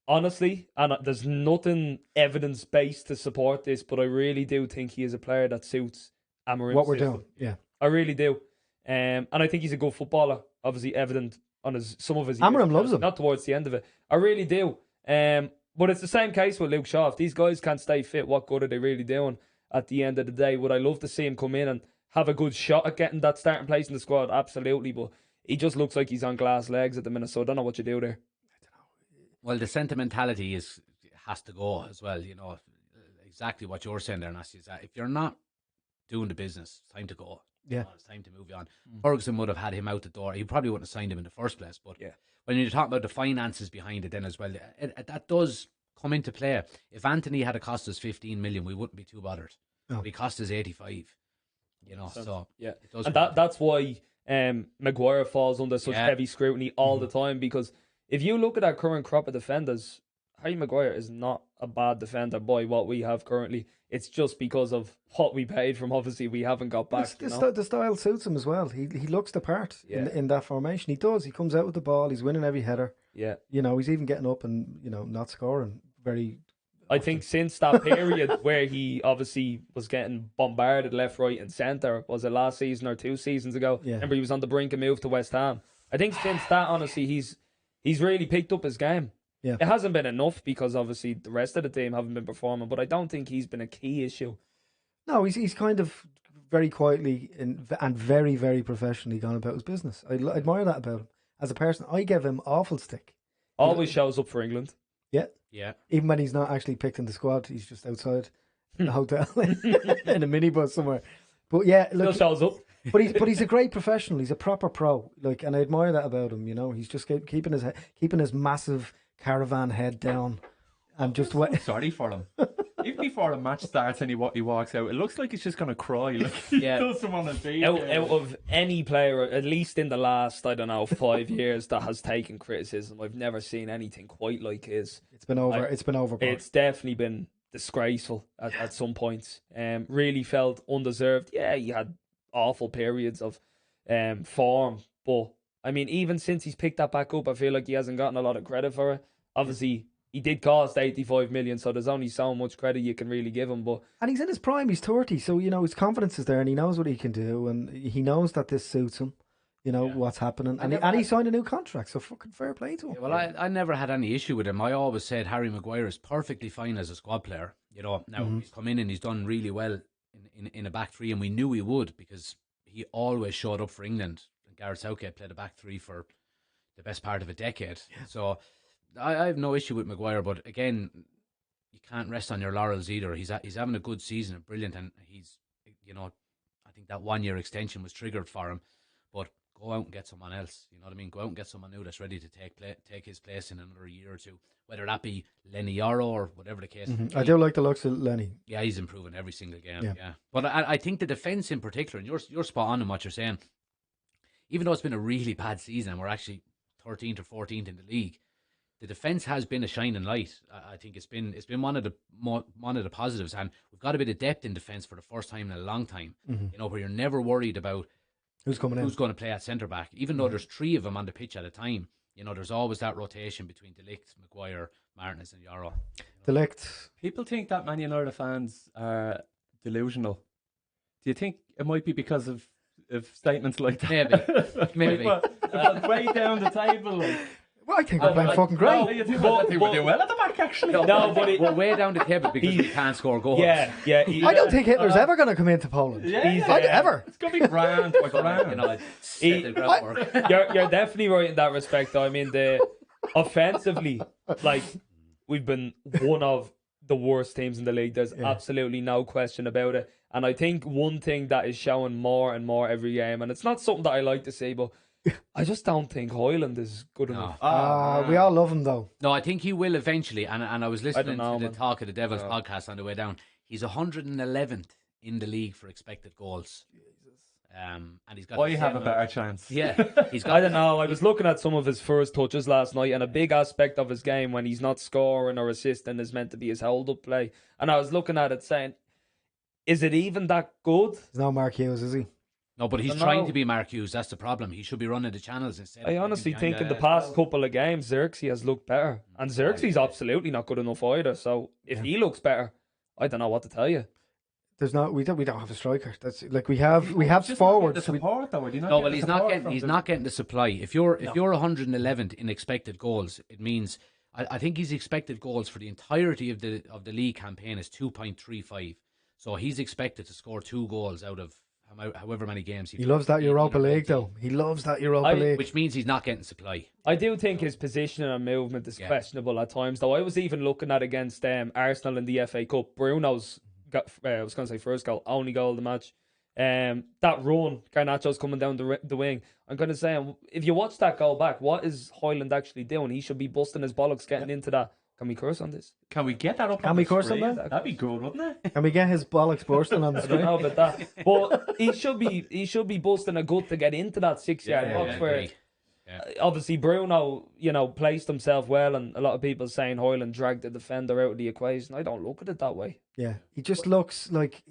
honestly, and there's nothing evidence-based to support this, but I really do think he is a player that suits Amorim's what we're system. doing, yeah. I really do. And I think he's a good footballer, obviously evident on some of his Amorim years, loves him. not towards the end of it. I really do. But it's the same case with Luke Shaw. If these guys can't stay fit, what good are they really doing at the end of the day? Would I love to see him come in and have a good shot at getting that starting place in the squad? Absolutely, but he just looks like he's on glass legs at the minute, so I don't know what you do there. Well, the sentimentality has to go as well. You know, exactly what you're saying there, Nasti, is that if you're not doing the business, it's time to go. Yeah. You know, it's time to move on. Ferguson would have had him out the door. He probably wouldn't have signed him in the first place. But when you're talking about the finances behind it then as well, that does come into play. If Anthony had cost us 15 million, we wouldn't be too bothered. No. But he cost us 85. You know, so it does. And that's why Maguire falls under such heavy scrutiny all the time, because if you look at our current crop of defenders, Harry Maguire is not a bad defender by what we have currently. It's just because of what we paid from. Obviously, we haven't got back. The style suits him as well. He looks the part in that formation. He does. He comes out with the ball. He's winning every header. Yeah. You know, he's even getting up and, you know, not scoring very I think since that period where he obviously was getting bombarded left, right and centre, was it last season or 2 seasons ago? Yeah. Remember, he was on the brink of move to West Ham. I think since that, honestly, he's really picked up his game. Yeah. It hasn't been enough because obviously the rest of the team haven't been performing, but I don't think he's been a key issue. No, he's kind of very quietly and very, very professionally gone about his business. I admire that about him. As a person, I give him awful stick. Always shows up for England. Yeah. Yeah. Even when he's not actually picked in the squad, he's just outside the hotel in a minibus somewhere. But yeah, look, still shows up. but he's a great professional. He's a proper pro. Like, and I admire that about him. You know, he's just keeping his massive caravan head down and just Sorry for him. Even before a match starts and he walks out, it looks like he's just going to cry. Like, he doesn't want to be out of any player, at least in the last, 5 years, that has taken criticism, I've never seen anything quite like his. It's been over. It's definitely been disgraceful at some points. Really felt undeserved. Yeah, he had awful periods of form, but I mean, even since he's picked that back up, I feel like he hasn't gotten a lot of credit for it. Obviously, he did cost 85 million, so there's only so much credit you can really give him. And he's in his prime, he's 30, so, you know, his confidence is there and he knows what he can do and he knows that this suits him, you know, what's happening. And he signed a new contract, so fucking fair play to him. Yeah, well, I never had any issue with him. I always said Harry Maguire is perfectly fine as a squad player. You know, now he's come in and he's done really well in a back three, and we knew he would because he always showed up for England. And Gareth Southgate played a back three for the best part of a decade. Yeah. So I have no issue with Maguire, but again, you can't rest on your laurels either. He's having a good season, brilliant, and he's, you know, I think that 1 year extension was triggered for him. But go out and get someone else. You know what I mean? Go out and get someone new that's ready to take his place in another year or two. Whether that be Lenny Yoro or whatever the case. I do like the looks of Lenny. Yeah, he's improving every single game. Yeah. But I think the defence in particular, and you're spot on in what you're saying. Even though it's been a really bad season, and we're actually 13th or 14th in the league, the defence has been a shining light. I think it's been one of the positives, and we've got a bit of depth in defence for the first time in a long time. You know, where you're never worried about who's going to play at centre back, even though there's 3 of them on the pitch at a time. You know, there's always that rotation between De Ligt, Maguire, Martinez, and Yoro. De Ligt. People think that Man United fans are delusional. Do you think it might be because of statements like that? Maybe. Way down the table. Like. Well, I think we're playing fucking great. I think we're doing well at the back, actually. No, but we're way down the table because we can't score goals. Yeah. I don't think Hitler's ever going to come into Poland. Ever. It's going to be grand. You know, set the groundwork. You're definitely right in that respect, though. I mean, offensively, like, we've been one of the worst teams in the league. There's absolutely no question about it. And I think one thing that is showing more and more every game, and it's not something that I like to see, but I just don't think Højlund is good enough. We all love him, though. No, I think he will eventually. And I was listening to the Talk of the Devils podcast on the way down. He's 111th in the league for expected goals. And he's got. I have a better chance. Yeah, he's got. I don't know. I was looking at some of his first touches last night, and a big aspect of his game when he's not scoring or assisting is meant to be his hold-up play. And I was looking at it saying, is it even that good? He's no Mark Hughes, is he? No, but he's trying to be Mark Hughes. That's the problem. He should be running the channels instead. I honestly think in the past couple of games, Xerxes has looked better. And Xerxes absolutely not good enough either. So if he looks better, I don't know what to tell you. We don't have a striker. That's like we have Just forwards. not getting the support, though. No, well, he's not getting the supply. If you're 111th in expected goals, it means I think his expected goals for the entirety of the league campaign is 2.35. So he's expected to score 2 goals out of however many games he loves that Europa League, though. He loves that Europa League, which means he's not getting supply. I do think his positioning and movement is questionable at times, though. I was even looking at against Arsenal in the FA Cup. Bruno's got, I was going to say first goal, only goal of the match. That run, Garnacho's coming down the wing. I'm going to say, if you watch that goal back, what is Højlund actually doing? He should be busting his bollocks getting into that. Can we curse on this? Can we get that up? Can on we the curse on screen? that? That'd be good, wouldn't it? Can we get his bollocks bursting on the I don't screen? know about that, but he should be busting a gut to get into that 6-yard box where. Obviously, Bruno, placed himself well, and a lot of people saying Højlund dragged the defender out of the equation. I don't look at it that way. Yeah, he just looks like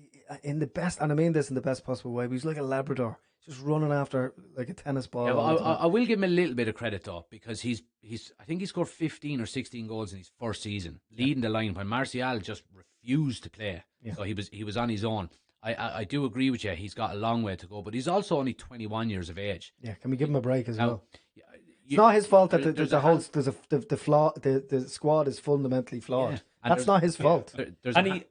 in the best, and I mean this in the best possible way. But he's like a Labrador, just running after like a tennis ball. Yeah, well, I will give him a little bit of credit though, because I think he scored 15 or 16 goals in his first season, leading the line when Martial just refused to play. So he was on his own. I do agree with you. He's got a long way to go, but he's also only 21 years of age. Yeah, can we give him a break as well? It's not his fault that the squad is fundamentally flawed. Yeah. That's not his fault.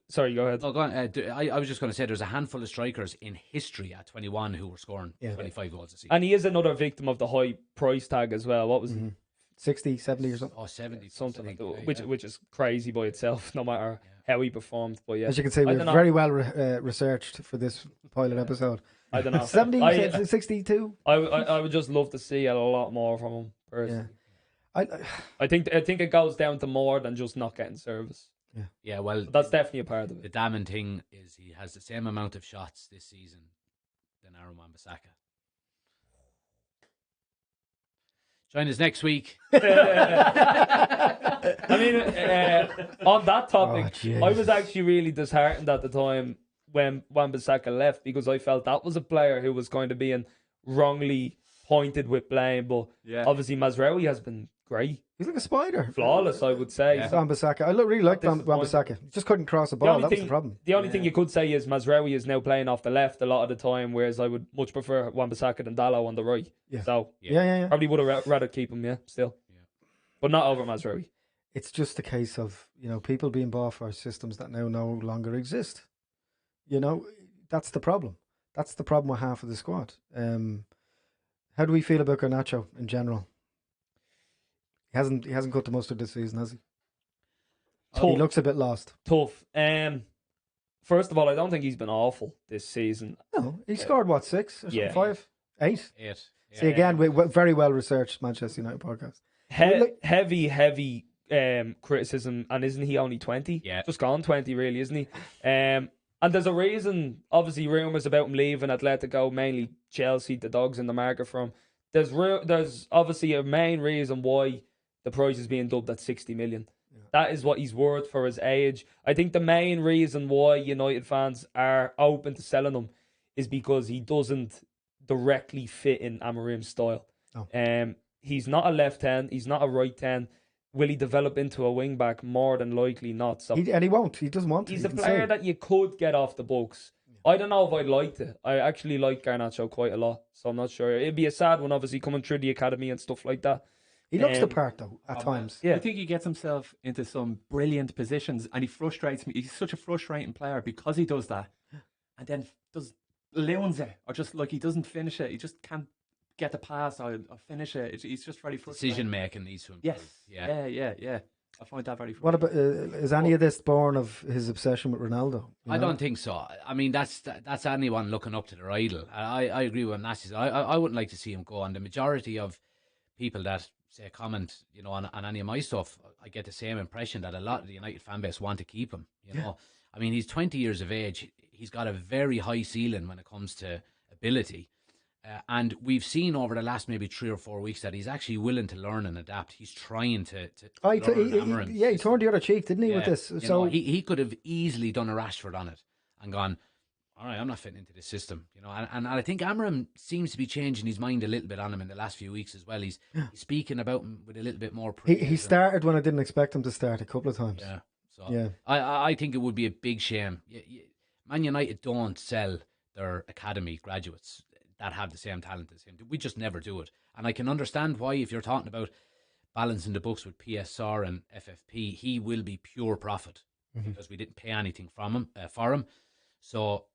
Sorry, go ahead. No, go on. I was just going to say there's a handful of strikers in history at 21 who were scoring 25 goals a season. And he is another victim of the high price tag as well. What was it? 60, 70 or something? Oh, 70. Something like that, which is crazy by itself, no matter how he performed. But yeah, as you can see, we're very well researched for this pilot episode. I don't know. 70, 62? I would just love to see a lot more from him personally. Yeah. I think it goes down to more than just not getting service. Yeah, well, but that's definitely a part of it. The damning thing is he has the same amount of shots this season than Aaron Wan-Bissaka. Join us next week. I mean, on that topic, I was actually really disheartened at the time when Wan-Bissaka left, because I felt that was a player who was going to be wrongly pointed with blame. But obviously Mazraoui has been great. He's like a spider. Flawless, I would say. Yeah. Wan-Bissaka. I really liked Wan-Bissaka. He just couldn't cross the ball. That was the problem. The only thing you could say is Mazraoui is now playing off the left a lot of the time, whereas I would much prefer Wan-Bissaka than Dalot on the right. Yeah. So yeah. Probably would have rather keep him, still. Yeah. But not over Mazraoui. It's just a case of, people being bought for systems that now no longer exist. That's the problem. That's the problem with half of the squad. How do we feel about Garnacho in general? He hasn't cut the mustard this season, has he? Tough. He looks a bit lost. Tough. First of all, I don't think he's been awful this season. No, he scored 6 or 5, 8. 8. See, again, very well researched Manchester United podcast. Heavy criticism, and isn't he only 20? Yeah, just gone 20, really, isn't he? And there's a reason. Obviously, rumours about him leaving Atletico, mainly Chelsea, the dogs in the market for him. There's obviously a main reason why the price is being dubbed at 60 million. Yeah. That is what he's worth for his age. I think the main reason why United fans are open to selling him is because he doesn't directly fit in Amorim's style. Oh. He's not a left 10. He's not a right 10. Will he develop into a wing back? More than likely not. So he won't. He doesn't want to. He's a player that you could get off the books. I don't know if I'd liked it. I actually like Garnacho quite a lot, so I'm not sure. It'd be a sad one, obviously, coming through the academy and stuff like that. He looks the part, though, at times. Yeah. I think he gets himself into some brilliant positions, and he frustrates me. He's such a frustrating player because he does that, and then loons it, or just like he doesn't finish it. He just can't get the pass or finish it. He's just very frustrating. Decision making needs to improve. Yes. Yeah. I find that very frustrating. What about is any of this born of his obsession with Ronaldo? I don't think so. I mean, that's anyone looking up to their idol. I agree with Nasti. I wouldn't like to see him go. And the majority of people that say comment, on any of my stuff, I get the same impression that a lot of the United fan base want to keep him. I mean, he's 20 years of age. He's got a very high ceiling when it comes to ability. And we've seen over the last maybe 3 or 4 weeks that he's actually willing to learn and adapt. He's trying to learn Amorim's he system. turned the other cheek, didn't he, with this? You So know, he could have easily done a Rashford on it and gone, all right, I'm not fitting into this system. You know, and I think Amorim seems to be changing his mind a little bit on him in the last few weeks as well. He's speaking about him with a little bit more praise. he started when I didn't expect him to start a couple of times. Yeah. So Yeah. I think it would be a big shame. Man United don't sell their academy graduates that have the same talent as him. We just never do it. And I can understand why, if you're talking about balancing the books with PSR and FFP, he will be pure profit because we didn't pay anything from him for him. So,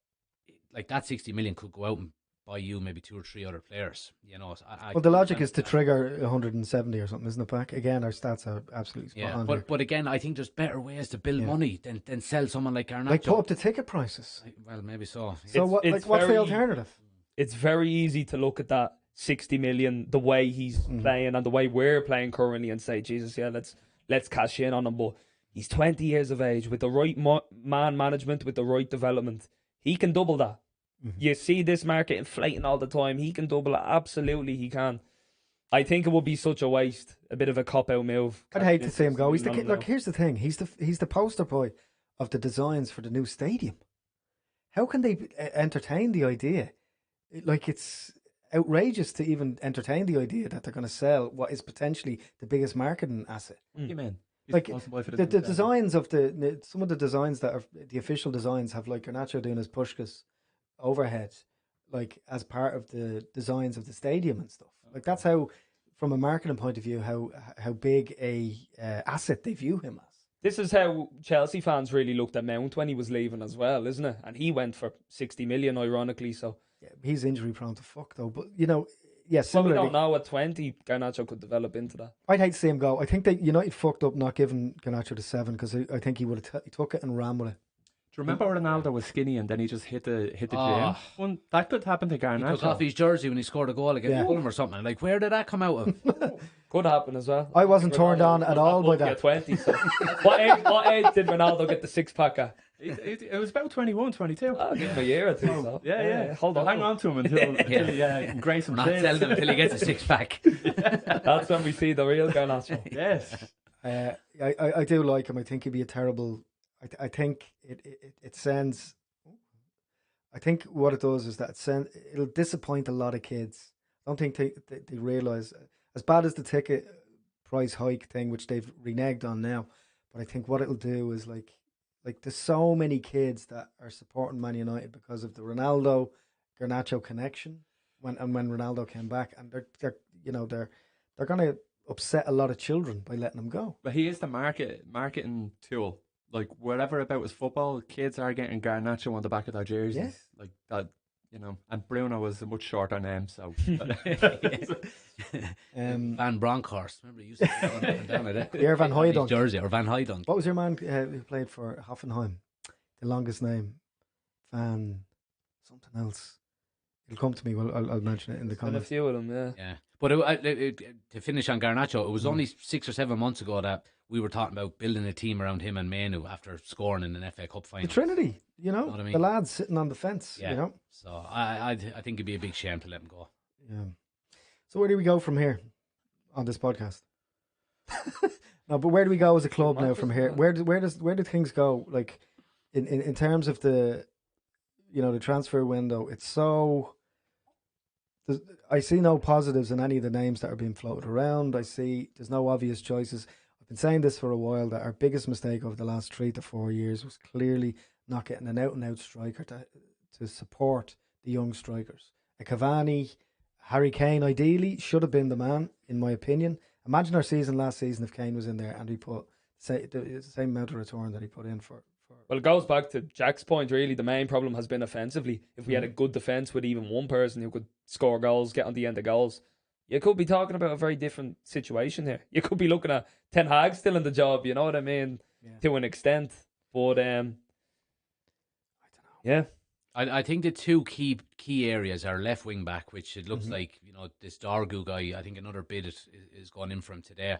like, that 60 million could go out and buy you maybe 2 or 3 other players. You know, Well, the logic is to trigger 170 or something, isn't it, back? Again, our stats are absolutely spot on here. But again, I think there's better ways to build money than sell someone like Garnacho. Like, put up the ticket prices. Well, maybe so. So what's the alternative? It's very easy to look at that 60 million, the way he's playing and the way we're playing currently, and say, Jesus, yeah, let's cash in on him. But he's 20 years of age with the right man management, with the right development. He can double that. You see this market inflating all the time. He can double it. Absolutely, he can. I think it would be such a waste, a bit of a cop-out move. I'd hate to see him go. Look, here's the thing. He's the poster boy of the designs for the new stadium. How can they entertain the idea? Like, it's outrageous to even entertain the idea that they're going to sell what is potentially the biggest marketing asset. You mean? Like, the designs of some of the designs that are the official designs have, like, Garnacho doing his Puskás overhead, like, as part of the designs of the stadium and stuff. Like, that's how, from a marketing point of view, how big a asset they view him as. This is how Chelsea fans really looked at Mount when he was leaving as well, isn't it? And he went for 60 million, ironically. So yeah, he's injury prone to fuck though. But you know, yeah, well, similarly, we don't know at 20 Garnacho could develop into that. I'd hate to see him go. I think that United fucked up not giving Garnacho the 7 because I think he would have took it and ran with it. Do you remember Ronaldo was skinny and then he just hit the gym? Well, that could happen to Garnacho. He took off his jersey when he scored a goal against Fulham or something. Like, where did that come out of? Could happen as well. I wasn't turned on at all by that. 20, so. What age did Ronaldo get the 6-pack at? It was about 21, 22. Oh, give him a year or two. So. Yeah. Hold on. Hang on to him until he grace him. Not selling him until he gets a 6-pack. That's when we see the real Garnacho. Yes. I do like him. I think he'd be a terrible. I think it sends. I think what it does is that it'll disappoint a lot of kids. I don't think they realise, as bad as the ticket price hike thing, which they've reneged on now, but I think what it'll do is like there's so many kids that are supporting Man United because of the Ronaldo Garnacho connection when Ronaldo came back, and they're gonna upset a lot of children by letting him go. But he is the marketing tool. Like, whatever about his football, kids are getting Garnacho on the back of their jerseys. Yeah. Like that, you know. And Bruno was a much shorter name, so. Van Bronckhorst. Remember, he used to go down at it. Pierre Van Hooijdonk. Jersey, or Van Hooijdonk. What was your man who played for Hoffenheim? The longest name? Van something else. It'll come to me. Well, I'll mention it in the Been a comments. few of them, yeah. Yeah. But to finish on Garnacho, it was only 6 or 7 months ago that we were talking about building a team around him and Manu after scoring in an FA Cup final. The Trinity, know what I mean? the lads sitting on the fence, Yeah. you know. So I think it'd be a big shame to let him go. Yeah. So where do we go from here on this podcast? No, but where do we go as a club now from here? Where do things go? Like in terms of the transfer window, it's so. I see no positives in any of the names that are being floated around. I see there's no obvious choices. I've been saying this for a while, that our biggest mistake over the last 3 to 4 years was clearly not getting an out-and-out striker to support the young strikers. A Cavani, Harry Kane ideally should have been the man, in my opinion. Imagine our season last season if Kane was in there and he put the same amount of return that he put in for. Well, it goes back to Jack's point, really. The main problem has been offensively. If we had a good defence with even one person who could score goals, get on the end of goals, you could be talking about a very different situation here. You could be looking at Ten Hag still in the job, you know what I mean, to an extent. But, I don't know. Yeah. I think the two key areas are left wing back, which it looks like, this Dargu guy, I think another bid is going in for him today.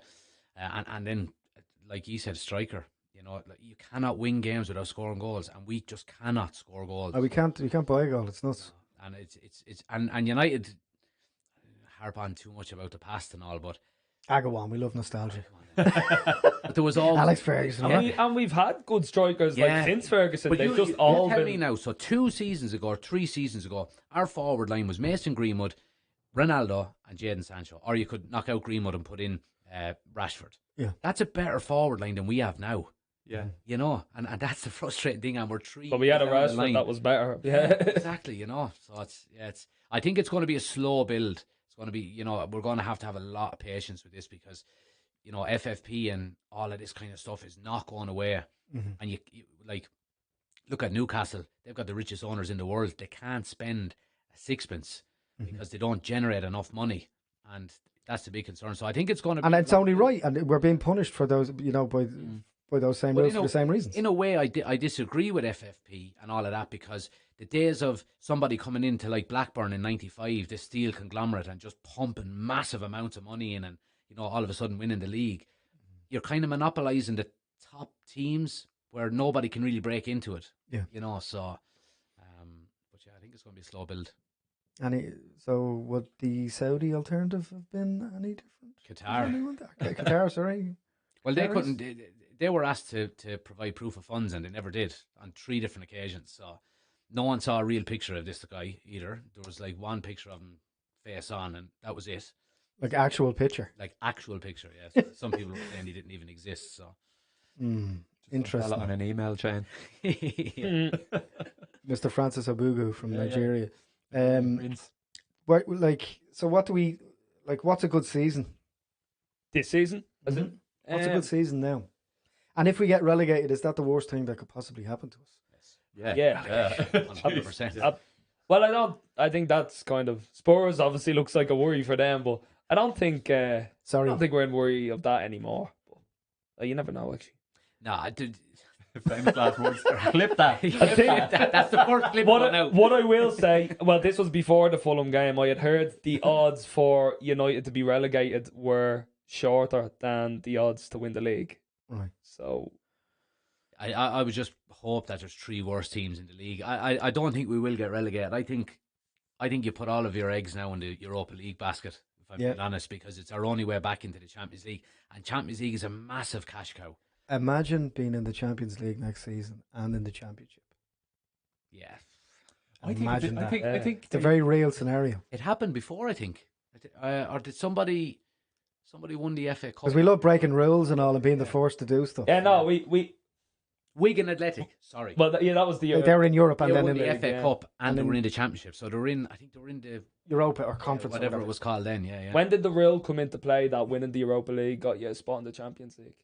And then, like you said, striker. You know, like, you cannot win games without scoring goals, and we just cannot score goals. We can't buy a goal. It's nuts. And and United harp on too much about the past and all, but Go on, we love nostalgia. but there was always Alex Ferguson. And we've had good strikers like since Ferguson. But They've you just all tell been. me now. So 2 seasons ago, 3 seasons ago, our forward line was Mason Greenwood, Ronaldo, and Jadon Sancho. Or you could knock out Greenwood and put in Rashford. Yeah, that's a better forward line than we have now. Yeah, you know, and that's the frustrating thing. And we're 3. But we had a Rashford that was better. Yeah, exactly. You know, so it's. I think it's going to be a slow build. It's going to be, you know, we're going to have a lot of patience with this because, you know, FFP and all of this kind of stuff is not going away. And you like, look at Newcastle. They've got the richest owners in the world. They can't spend a sixpence because they don't generate enough money, and that's the big concern. So I think it's going to be, and it's only right, and we're being punished for those, you know, by those same rules for the same reasons. In a way, I disagree with FFP and all of that, because the days of somebody coming into like Blackburn in '95, this steel conglomerate, and just pumping massive amounts of money in, and, you know, all of a sudden winning the league, you're kind of monopolising the top teams where nobody can really break into it. Yeah, you know. So, but yeah, I think it's going to be a slow build. So would the Saudi alternative have been any different? Qatar, sorry. Well, they couldn't. They were asked to provide proof of funds, and they never did on 3 different occasions. So no one saw a real picture of this guy either. There was like one picture of him face on, and that was it. Like actual picture. Like actual picture, yes. Some people were saying he didn't even exist. So interesting. On an email chain. Mr. Francis Obugu from Nigeria. So what do we like? What's a good season? This season, is it? What's a good season now? And if we get relegated, is that the worst thing that could possibly happen to us? Yeah. 100%. Well, I think that's kind of Spurs. Obviously, looks like a worry for them, but I don't think. I don't think we're in worry of that anymore. But, you never know, actually. No, I did. Famous last words. Clip that. That's the first clip. What I will say, well, this was before the Fulham game. I had heard the odds for United to be relegated were shorter than the odds to win the league. Right. So, I would just hope that there's 3 worse teams in the league. I don't think we will get relegated. I think you put all of your eggs now in the Europa League basket, if I'm being honest, because it's our only way back into the Champions League, and Champions League is a massive cash cow. Imagine being in the Champions League next season and in the Championship. Yeah. I think it's a very real scenario. It happened before, I think. Or did somebody won the FA Cup? Because we love breaking rules and all and being the first to do stuff. Yeah, no, we Wigan Athletic, sorry. Well, that was the they were in Europe and they then won in the FA Cup and they were in the Championship. So they were in the Europa or Conference, whatever it was called then. Yeah. When did the rule come into play that winning the Europa League got you a spot in the Champions League?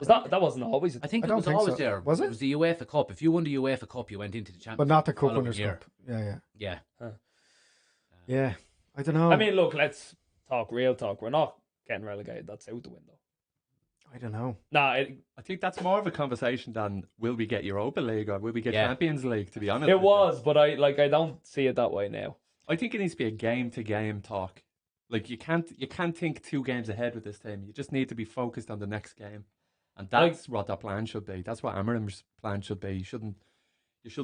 That wasn't always. I think it was always there. Was it? It was the UEFA Cup. If you won the UEFA Cup, you went into the Championship. But not the Cup Winners' Cup. Yeah. Yeah. I don't know. I mean, look, let's talk real talk. We're not getting relegated. That's out the window. I don't know. I think that's more of a conversation than will we get Europa League or will we get Champions League, to be honest. It was, but I don't see it that way now. I think it needs to be a game to game talk. Like you can't think 2 games ahead with this team. You just need to be focused on the next game. And that's what that plan should be. That's what Amorim's plan should be. You shouldn't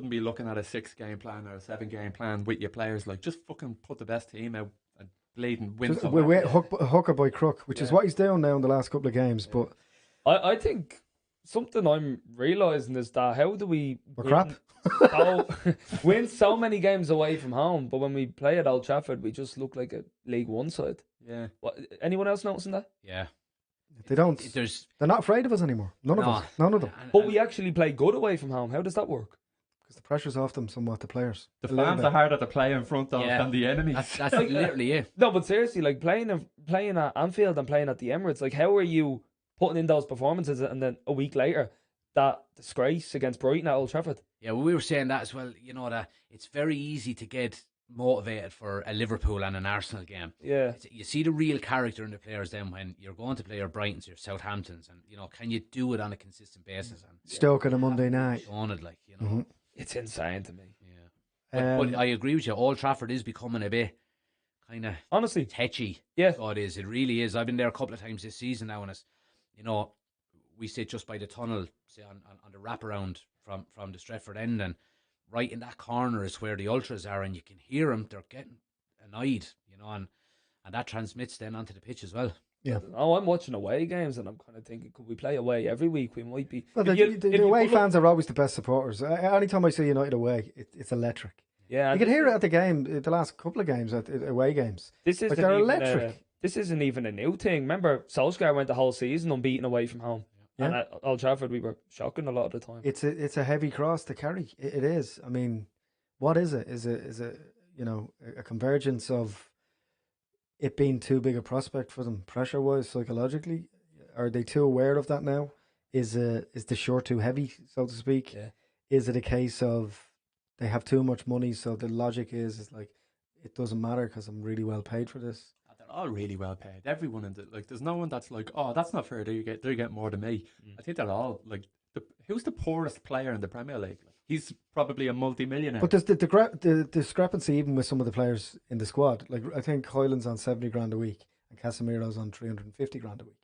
be looking at a 6-game plan or a 7-game plan with your players. Like, just fucking put the best team out and bleed and win. Hooker by crook, which is what he's doing now in the last couple of games. But I think something I'm realising is that how do we win so many games away from home, but when we play at Old Trafford, we just look like a League One side. Yeah. Anyone else noticing that? Yeah. They don't. They're not afraid of us anymore. None of us. None of them. But we actually play good away from home. How does that work? Because the pressure's off them somewhat, the players. The fans are harder to play in front of than the enemies. That's literally it. No, but seriously, like playing at Anfield and playing at the Emirates, like how are you putting in those performances and then a week later that disgrace against Brighton at Old Trafford? Yeah, well, we were saying that as well. You know that it's very easy to get motivated for a Liverpool and an Arsenal game. Yeah, you see the real character in the players then when you're going to play your Brightons, your Southamptons, and can you do it on a consistent basis? And Stoke on a Monday night. On it, like it's insane to me. Yeah, but I agree with you. Old Trafford is becoming a bit kind of honestly tetchy. Yeah, so it is. It really is. I've been there a couple of times this season now, and it's we sit just by the tunnel, say on the wraparound from the Stretford end, and right in that corner is where the ultras are, and you can hear them. They're getting annoyed, and that transmits then onto the pitch as well. Yeah. Oh, I'm watching away games and I'm kind of thinking, could we play away every week? We might be. Well, the away fans are always the best supporters. Anytime I see United away, it's electric. Yeah, you can hear it at the game, the last couple of games, at away games. They're electric. This isn't even a new thing. Remember, Solskjaer went the whole season unbeaten away from home. Yeah. And at Old Trafford, we were shocking a lot of the time. It's a heavy cross to carry. It is. I mean, what is it? Is it a convergence of it being too big a prospect for them, pressure wise, psychologically? Are they too aware of that now? Is the shore too heavy, so to speak? Yeah. Is it a case of they have too much money, so the logic is like it doesn't matter because I'm really well paid for this? They're all really well paid. Everyone in there's no one that's like, oh, that's not fair. They get more than me. I think they're all like, who's the poorest player in the Premier League? Like, he's probably a multi-millionaire. But there's the discrepancy even with some of the players in the squad. Like I think Hoyland's on 70 grand a week and Casemiro's on 350 grand a week.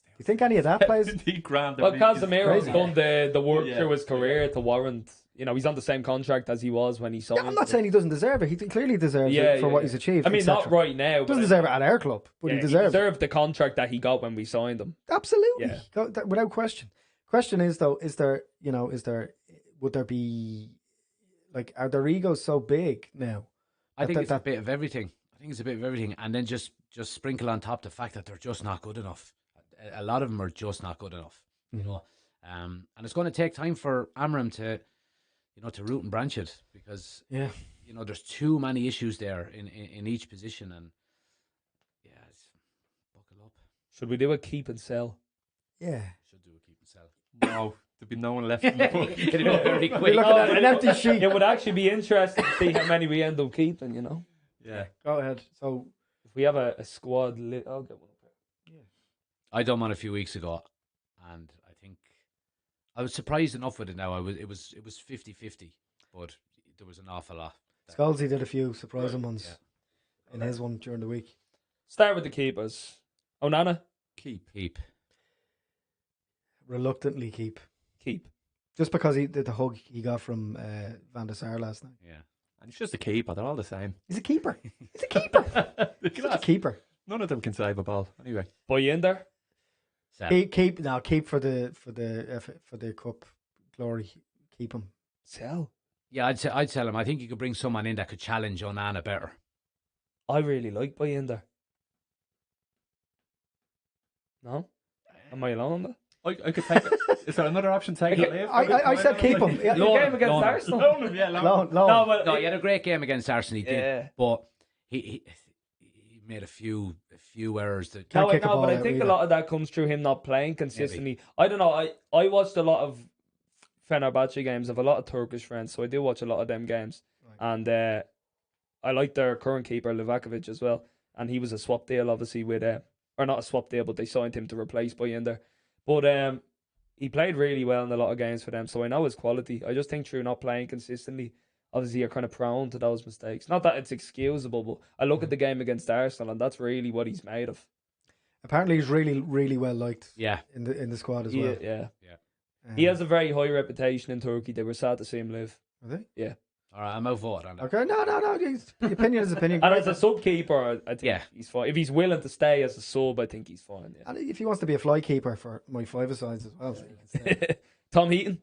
Do you think any of that plays? Well, Casemiro's done the work through his career Yeah. to warrant. He's on the same contract as he was when he signed. Yeah, I'm not saying he doesn't deserve it. He clearly deserves it for what he's achieved. I mean, etc. not right now. Doesn't deserve it at our club, but he deserves the contract that he got when we signed him. Absolutely, Yeah. Without question. Question is though, would there be like, are their egos so big now? I think it's a bit of everything. And then just sprinkle on top the fact that they're just not good enough. A lot of them are just not good enough, and it's going to take time for Amorim to root and branch it, because there's too many issues there in each position, and buckle up. Should we do a keep and sell? Yeah, should do a keep and sell. No, there'd be no one left in the book. It'd be very quick. You're looking at an empty sheet. It would actually be interesting to see how many we end up keeping. Yeah, go ahead. So if we have a squad, I'll get one. I done one a few weeks ago, and I think I was surprised enough with it. Now it was 50-50, but there was an awful lot. Scalzi did a few surprising ones in his one during the week. Start with the keepers. Onana, keep. Reluctantly keep. Just because the hug he got from Van der Sar last night. Yeah, and he's just a keeper. They're all the same. He's a keeper. He's a keeper. He's a keeper. None of them can save a ball anyway. Boy in there. Keep for the cup glory. Keep him. Sell. Yeah, I'd sell him. I think you could bring someone in that could challenge Onana better. I really like Boy in there. No, am I alone on that? I could take it. Is there another option? Take it. I said keep him. Yeah. Game against Arsenal. Loan. No, he had a great game against Arsenal. He did, but he made a few errors. That Can't kick a ball but I out think either. a lot of that comes through him not playing consistently. I don't know. I watched a lot of Fenerbahce games. I have a lot of Turkish friends, so I do watch a lot of them games. Right. And I like their current keeper, Livakovic, as well. And he was a swap deal, obviously, with or not a swap deal, but they signed him to replace Bayender. But he played really well in a lot of games for them, so I know his quality. I just think through not playing consistently, obviously you're kind of prone to those mistakes. Not that it's excusable, but I look at the game against Arsenal, and that's really what he's made of. Apparently, he's really, really well liked. Yeah, in the squad as well. Yeah. He has a very high reputation in Turkey. They were sad to see him leave. Are they? Yeah. All right, I'm outvoted on that. Okay, no. The opinion is opinion. And as a sub keeper, I think he's fine. If he's willing to stay as a sub, I think he's fine. Yeah. And if he wants to be a fly keeper for my five-a-sides as well, so you can stay. Tom Heaton.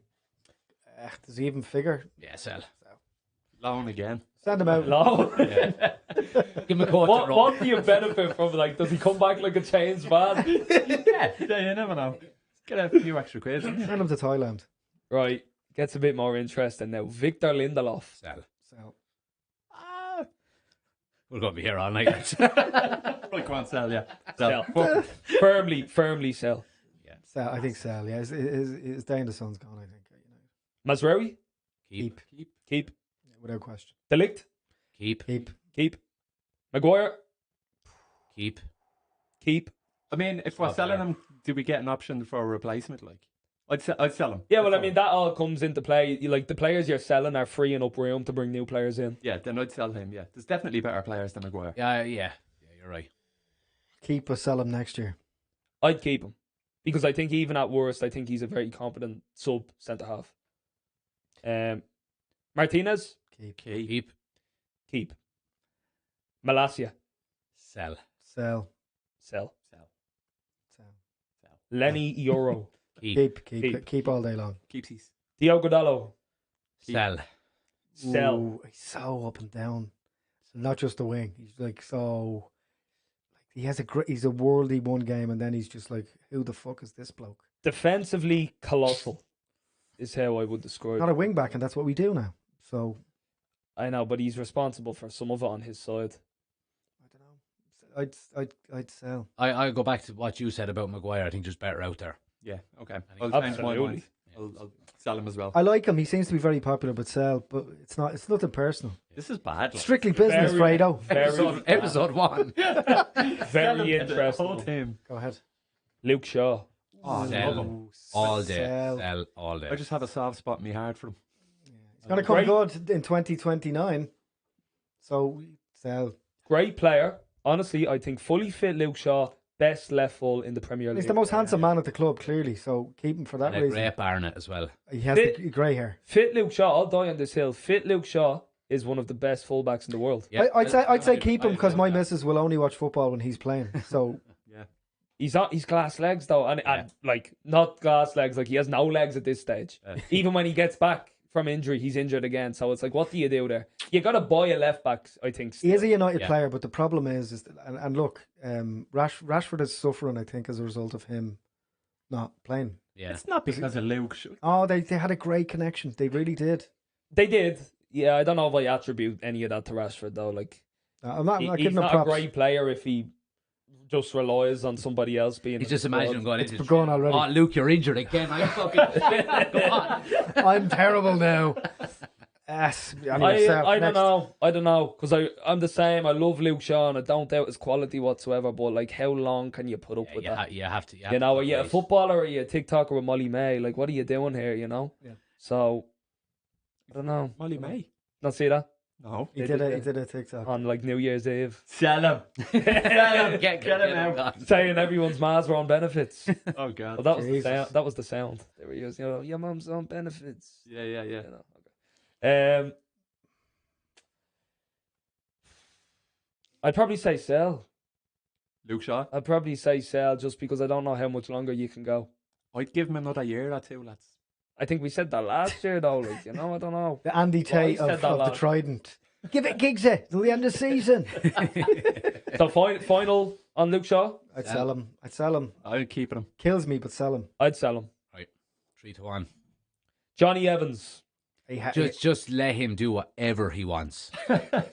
Does he even figure? Yeah, sell. Loan again. Send him out. Loan. Give him a quote. What do you benefit from? Like, does he come back like a changed man? Yeah, you never know. Get a few extra quid. Send him to Thailand. Right. Gets a bit more interesting now. Victor Lindelof. Sell. We're going to be here all night. Right, go on, sell, yeah. Sell. Firmly sell. Yeah. Sell, I think sell, yeah. His day in the sun's gone, I think. Mazraoui? Keep. Yeah, without question. De Ligt? Keep. Maguire? Keep. I mean, if we're selling him, do we get an option for a replacement? Like, I'd sell him. Yeah, well, I mean, that all comes into play. Like, the players you're selling are freeing up room to bring new players in. Yeah, then I'd sell him, yeah. There's definitely better players than Maguire. Yeah, you're right. Keep or sell him next year. I'd keep him. Because I think even at worst, I think he's a very competent sub centre half. Martinez, keep. Malacia, Sell. Sell. sell. Sell. Lenny Euro, Keep. Keep all day long. Keepsies. Diogo Dallo, Sell. sell. Ooh, he's so up and down. Not just the wing. He's like so. Like he has he's a worldly one game, and then he's just like, who the fuck is this bloke? Defensively colossal is how I would describe. Not a wing back, and that's what we do now. So I know, but he's responsible for some of it on his side. I don't know. I'd sell. I go back to what you said about Maguire. I think there's better out there. Yeah, okay. think I'll change my absolutely. mind. I'll sell him as well. I like him. He seems to be very popular, but sell. But it's not. It's nothing personal. This is bad. Like. Strictly business, Very- Fredo. Very, Episode 1. very The whole interesting. team. Go ahead. Luke Shaw. Oh, Sell. love him. All day. Sell. Sell all day. I just have a soft spot in my heart for him. It's gonna come Great. good in 2029. So sell. Great player. Honestly, I think fully fit Luke Shaw, best left full in the Premier League. He's the most handsome man at the club, clearly. So keep him for that And a reason. great Barnett as well. He has Fit- the grey hair. Fit Luke Shaw, I'll die on this hill. Fit Luke Shaw is one of the best fullbacks in the world. Yeah, I'd say keep him I because love my that. missus will only watch football when he's playing. So Yeah. He's glass legs though, and like not glass legs, like he has no legs at this stage. Even when he gets back from injury, he's injured again. So it's like, what do you do there? You got to buy a left back, I think. he is a United Yeah. player, but the problem is and look, Rashford is suffering, I think, as a result of him not playing. Yeah. It's not because of Luke. Oh, they had a great connection. They really did. They did. Yeah, I don't know if I attribute any of that to Rashford though. Like I'm not he's giving him not props. a great player if he just relies on somebody else being. He's in just the squad. imagining him going It's into begun already. Oh, Luke, you're injured again. I'm fucking shit. Go on. I'm terrible now. Yes. Anyway, sell. I don't Next. know because I'm the same. I love Luke Shaw and I don't doubt his quality whatsoever. But like, how long can you put up with that? You have to. You know, are you a wait. footballer or are you a TikToker with Molly May? Like, what are you doing here? You know. Yeah. So I don't know. Molly May. Not see that No. He did a TikTok. on like New Year's Eve, Sell him. Get him out. saying everyone's ma's were on benefits. Oh, God. Well, that was the Jesus. sound. That was the sound they were using. You know, your mum's on benefits. Yeah. You know, okay. I'd probably say sell. Luke Shaw. I'd probably say sell just because I don't know how much longer you can go. I'd give him another year or two, lads. I think we said that last year though. Like, you know, I don't know. The Andy Well, I Tate said of that the last- Trident. Give it Giggsy till the end of the season. So final on Luke Shaw. I'd sell him. I'd sell him. I'm keeping him. Kills me, but sell him. I'd sell him. 3-1. Johnny Evans. Just let him do whatever he wants.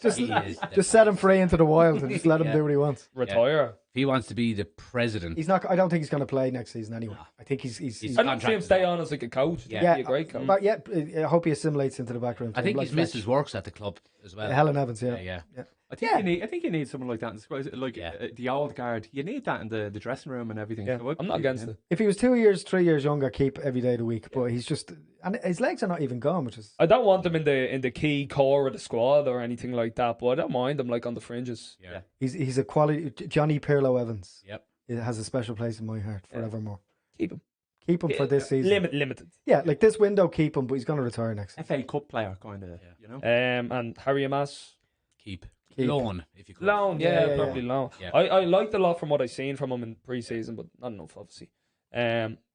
Just He is the just set him free into the wild and just let him Yeah. do what he wants. Retire. If he wants to be the president, He's not. I don't think he's going to play next season anyway. No. I think he's I'd love to see him contracted stay though. on as like a coach. Yeah. Yeah, be a great coach. But yeah, I hope he assimilates into the back room. I think like his missus works at the club as well. Helen Evans. Yeah. Yeah. I think Yeah. you need someone like that in the squad. Like Yeah. the old guard. You need that in the dressing room and everything. Yeah, So I'd I'm not keep against him. it. If he was 2 years, 3 years younger, keep every day of the week. But he's just, and his legs are not even gone, which is I don't want him in the key core of the squad or anything like that, but I don't mind him like on the fringes. Yeah. he's a quality. Johnny Pirlo Evans. Yep. It has a special place in my heart forevermore. Keep him. Keep him for this season. Limited. Yeah, like this window, keep him, but he's going to retire next. FA Cup player, kind of. Yeah. You know. And Harry Amas. Keep. Keep. Loan, if you could. Loan, Yeah, probably loan. Yeah. I liked a lot from what I seen from him in pre-season, but not enough, obviously.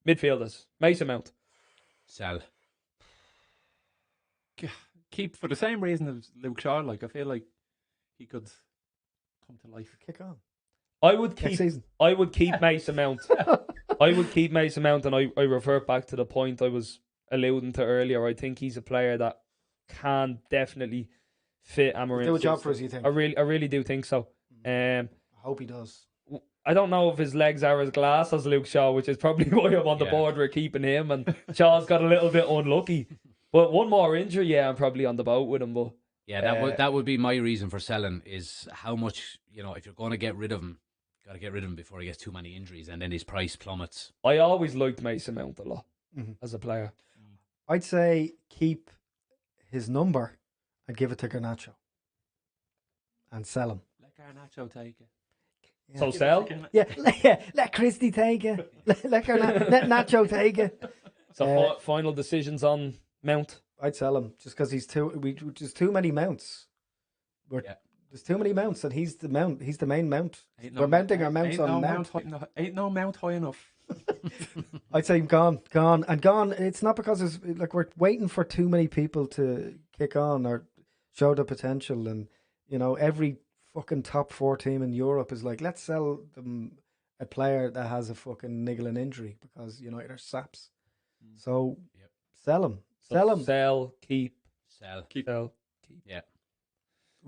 Midfielders, Mason Mount. Sell. Keep for the same reason as Luke Shaw. Like I feel like he could come to life. Kick on I would next keep. season. I would keep Mason Mount. I would keep Mason Mount, and I revert back to the point I was alluding to earlier. I think he's a player that can definitely fit Amorim. Do a job for us, you think? I really do think so. I hope he does. I don't know if his legs are as glass as Luke Shaw, which is probably why I'm on the Yeah. board with keeping him. And Shaw's got a little bit unlucky. But one more injury, yeah, I'm probably on the boat with him. But Yeah, that would be my reason for selling is how much, if you're going to get rid of him, got to get rid of him before he gets too many injuries and then his price plummets. I always liked Mason Mount a lot Mhm. as a player. I'd say keep his number and give it to Garnacho and sell him. Let Garnacho take it. So sell. Yeah, let Christie take it. Let Nacho take it. So final decisions on Mount. I'd sell him just because there's too many mounts. There's too many mounts, and he's the mount. He's the main mount. We're mounting our mounts on mount. Ain't no mount high enough. I'd say gone. It's not because it's like we're waiting for too many people to kick on or show the potential, and every fucking top 4 team in Europe is like, let's sell them a player that has a fucking niggling injury because United are saps. So sell him. Sell him. Sell. Keep. Sell. Keep. Sell. Keep. Yeah.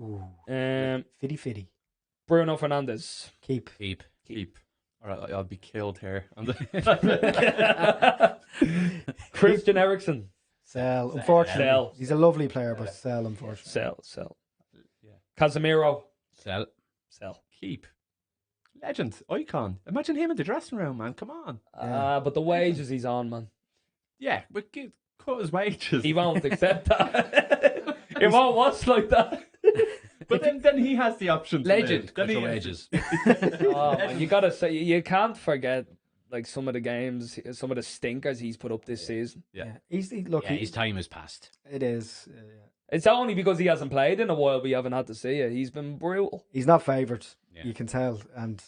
Ooh. Fitty. Bruno Fernandes. Keep. All right, I'll be killed here. Christian Eriksen. Sell. Unfortunately, Sell. he's a lovely player, but sell. Unfortunately, Sell. Yeah. Casemiro. Sell. Keep. Legend, icon. Imagine him in the dressing room, man. Come on. But the wages he's on, man. Yeah, but cut his wages. He won't accept that. He won't watch like that. But then he has the option. Legend. Then Cut your he wages. Oh, man, you gotta say, you can't forget like some of the games, some of the stinkers he's put up this season. Yeah. His time has passed. It is. It's only because he hasn't played in a while we haven't had to see it. He's been brutal. He's not favoured. Yeah. You can tell, and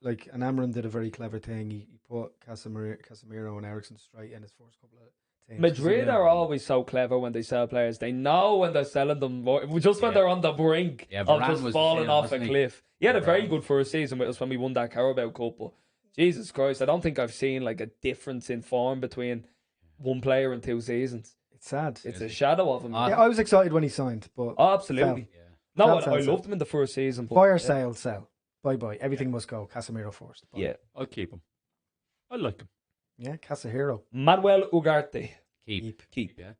like Amorim did a very clever thing. He put Casemiro and Eriksen straight in his first couple of teams. Madrid are always so clever when they sell players. They know when they're selling them, just when they're on the brink of Varane just was falling the same, off a wasn't he? cliff. He had a very good first season with us when we won that Carabao Cup. But Jesus Christ, I don't think I've seen like a difference in form between one player in 2 seasons. It's sad. It's a shadow of him. Yeah, I was excited when he signed, but Oh, absolutely. Yeah. No, Sell. I loved him in the first season. But fire sale. Bye. Everything must go. Casemiro first. Bye. yeah. I'll keep him. I like him. Yeah, Casemiro. Manuel Ugarte. Keep. Yeah.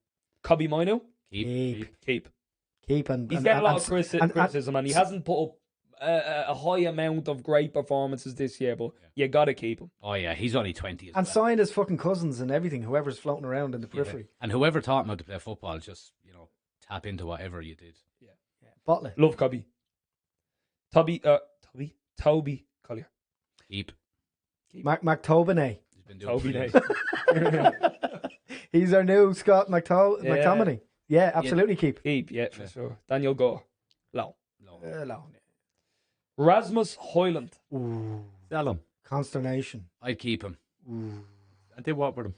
Kobe Mino. Keep. Keep. And He's getting a lot of criticism, and he hasn't put up a high amount of great performances this year, but you got to keep him. Oh, yeah. He's only 20 as well. sign his fucking cousins and everything. Whoever's floating around in the periphery. And whoever taught him how to play football, just, tap into whatever you did. Yeah. Bottle. Love Kobe. Toby Collier. Keep. McTominay. He's been doing Toby brilliant. Day. He's our new Scott McTominay. Yeah, absolutely keep. Keep, for sure. Daniel Gore. Low. Loan. Rasmus Højlund. Ooh. Sell him. Consternation. I'd keep him. Ooh. And do what with him?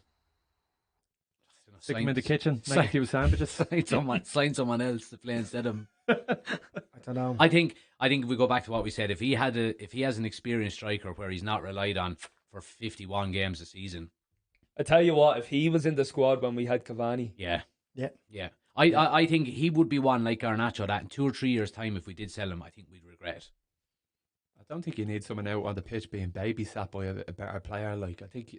Stick him in the kitchen, sign- make a few sandwiches. Sign someone else to play instead of him. I don't know. I think if we go back to what we said, if he has an experienced striker where he's not relied on for 51 games a season. I tell you what, if he was in the squad when we had Cavani, Yeah. Yeah. I think he would be one like Garnacho that in 2 or 3 years' time, if we did sell him, I think we'd regret. I don't think you need someone out on the pitch being babysat by a better player. Like, I think...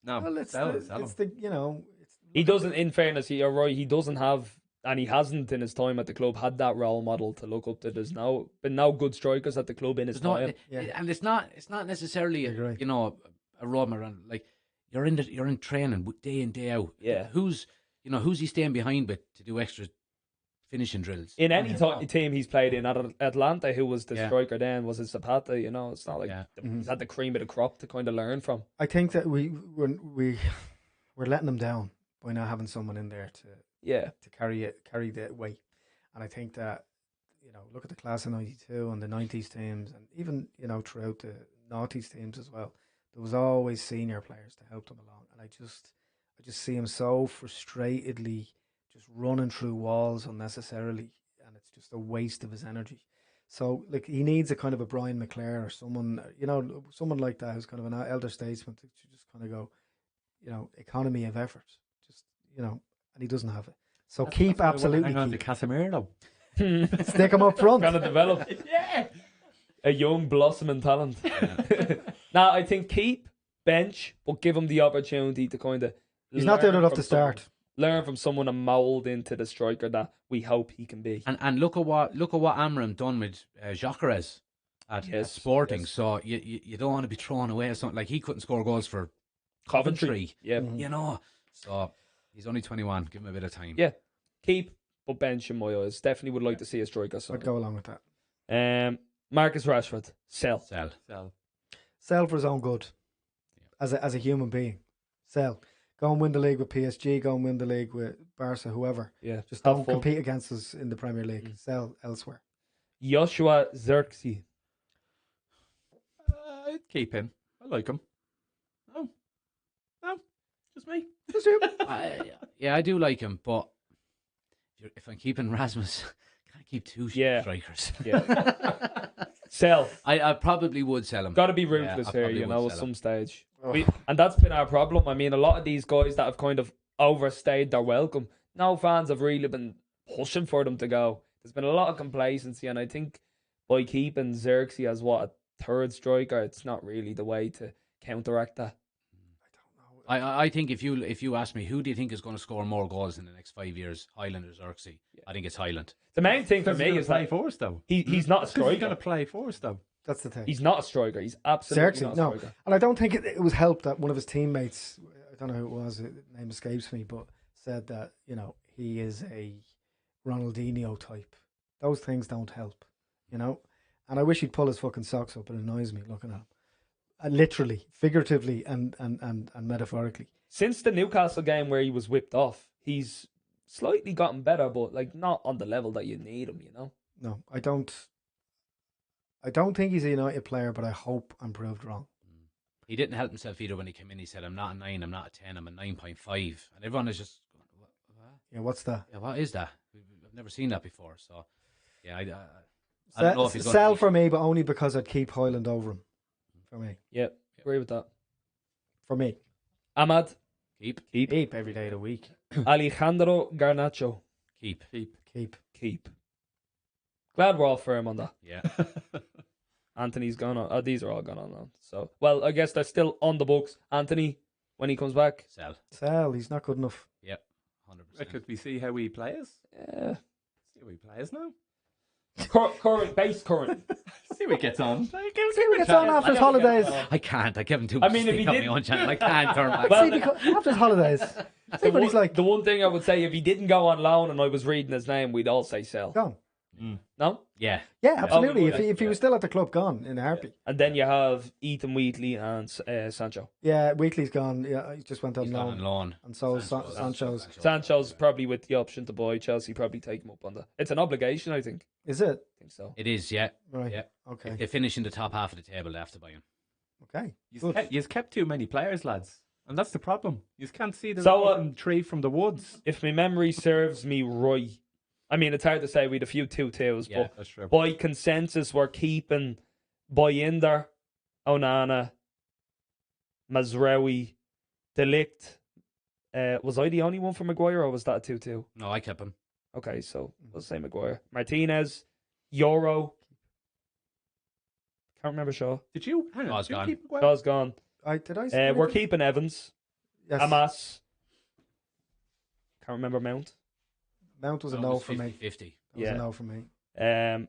No, Well, it's sell the, him. it's the it's he doesn't. In fairness, you're right. He doesn't have, and he hasn't in his time at the club had that role model to look up to. There's been no good strikers at the club in his time. And it's not necessarily Right. a role around. Like you're in training day in day out. Yeah. Who's he staying behind with to do extra finishing drills? In any team he's played in, at Atlanta, who was the Yeah. striker then, was it Zapata? It's not like he's had the cream of the crop to kind of learn from. I think that we're letting them down by not having someone in there to carry the weight. And I think that look at the class of '92 and the '90s teams, and even throughout the '90s teams as well. There was always senior players to help them along, and I just see him so frustratedly just running through walls unnecessarily, and it's just a waste of his energy. So, like, he needs a kind of a Brian McClare or someone, someone like that who's kind of an elder statesman to just kind of go, economy of effort, just and he doesn't have it. So keep absolutely hang on to keep. Casemiro. Stick him up front. Kind of develop a young blossoming talent. Now, I think keep, bench, but give him the opportunity to kind of. He's not doing enough to start. Learn from someone and mould into the striker that we hope he can be. And look at what Amorim done with Gyökeres at Sporting. Yes. So you don't want to be throwing away something like he couldn't score goals for Coventry. Yeah. So he's only 21. Give him a bit of time. Yeah. Keep, but bench in my eyes. Definitely would like to see a striker. I'd go along with that. Marcus Rashford, sell. Sell. Sell for his own good. As a human being. Sell. Go and win the league with PSG, go and win the league with Barca, whoever. Yeah, Just have don't fun. compete against us in the Premier League. Sell elsewhere. Joshua Zirkzee. I'd keep him. I like him. No, just me. I do like him, but if I'm keeping Rasmus, can't keep two strikers. Yeah. Sell. I probably would sell him. Got to be ruthless I here, probably you would know, at sell some him. stage. And that's been our problem. I mean, a lot of these guys that have kind of overstayed their welcome, no fans have really been pushing for them to go. There's been a lot of complacency, and I think by keeping Xerxes as a third striker, it's not really the way to counteract that. I think if you ask me, who do you think is going to score more goals in the next 5 years, Highland or Xerxes? I think it's Highland. The main thing for me is play that for us though. he's not a He's striker. going to play for us though. That's the thing. He's not a striker. He's absolutely Xerxes, not a no. striker. And I don't think it was helped that one of his teammates, I don't know who it was, the name escapes me, but said that, you know, he is a Ronaldinho type. Those things don't help, you know? And I wish he'd pull his fucking socks up. It annoys me looking at him. Literally, figuratively, and metaphorically. Since the Newcastle game where he was whipped off, he's slightly gotten better, but like not on the level that you need him, you know? No, I don't think he's a United player, but I hope I'm proved wrong. He didn't help himself either when he came in. He said, I'm not a 9, I'm not a 10, I'm a 9.5. And everyone is just going, what? Yeah, what's that? Yeah, what is that? I've never seen that before. So, yeah, I don't know if he's going Sell to for me, but only because I'd keep Highland over him. For me. Yeah, agree with that. For me. Ahmad, Keep every day of the week. Alejandro Garnacho, keep. Glad we're all firm on that. Yeah. Anthony's gone on. These are all gone on now. So, well, I guess they're still on the books. Anthony, when he comes back, Sell. He's not good enough. Yep. 100%. Could we see how he plays? yeah. See how he plays now. Current. See what gets on. See what gets on after his holidays. I can't. I give him too much I mean, if he stick on did- my own channel. I can't turn back. Well, See, because after his holidays. See what he's like. The one thing I would say, if he didn't go on loan and I was reading his name, we'd all say sell. Gone. No? Yeah. Yeah, absolutely. Oh, If he was still at the club, gone in a heartbeat. And then you have Ethan Wheatley and Sancho. Yeah, Wheatley's gone. Yeah, he just went on He's gone on loan. loan. And so is Sancho's. Sancho's probably with the option to buy. Chelsea probably take him up on that. It's an obligation, I think. Is it? I think so. It is, yeah. Right. Yeah. Okay. If they finish in the top half of the table, they have to buy him. Okay. You've kept too many players, lads. And that's the problem. You can't see the So, tree from the woods. If my memory serves me right, I mean, it's hard to say. We had a few 2-2s, Yeah, but that's true. by consensus, we're keeping Boyinder, Onana, Mazraoui, Delict. Was I the only one for Maguire, or was that a 2-2? No, I kept him. Okay, so we'll say Maguire. Martinez, Euro. Can't remember Shaw. Did you? Hang on. Shaw's Did you gone. keep Maguire? Shaw's gone. Did I say We're anything? keeping Evans, Yes. Amas. Can't remember Mount. Mount was a It no was for me. 50-50. That was a no for me.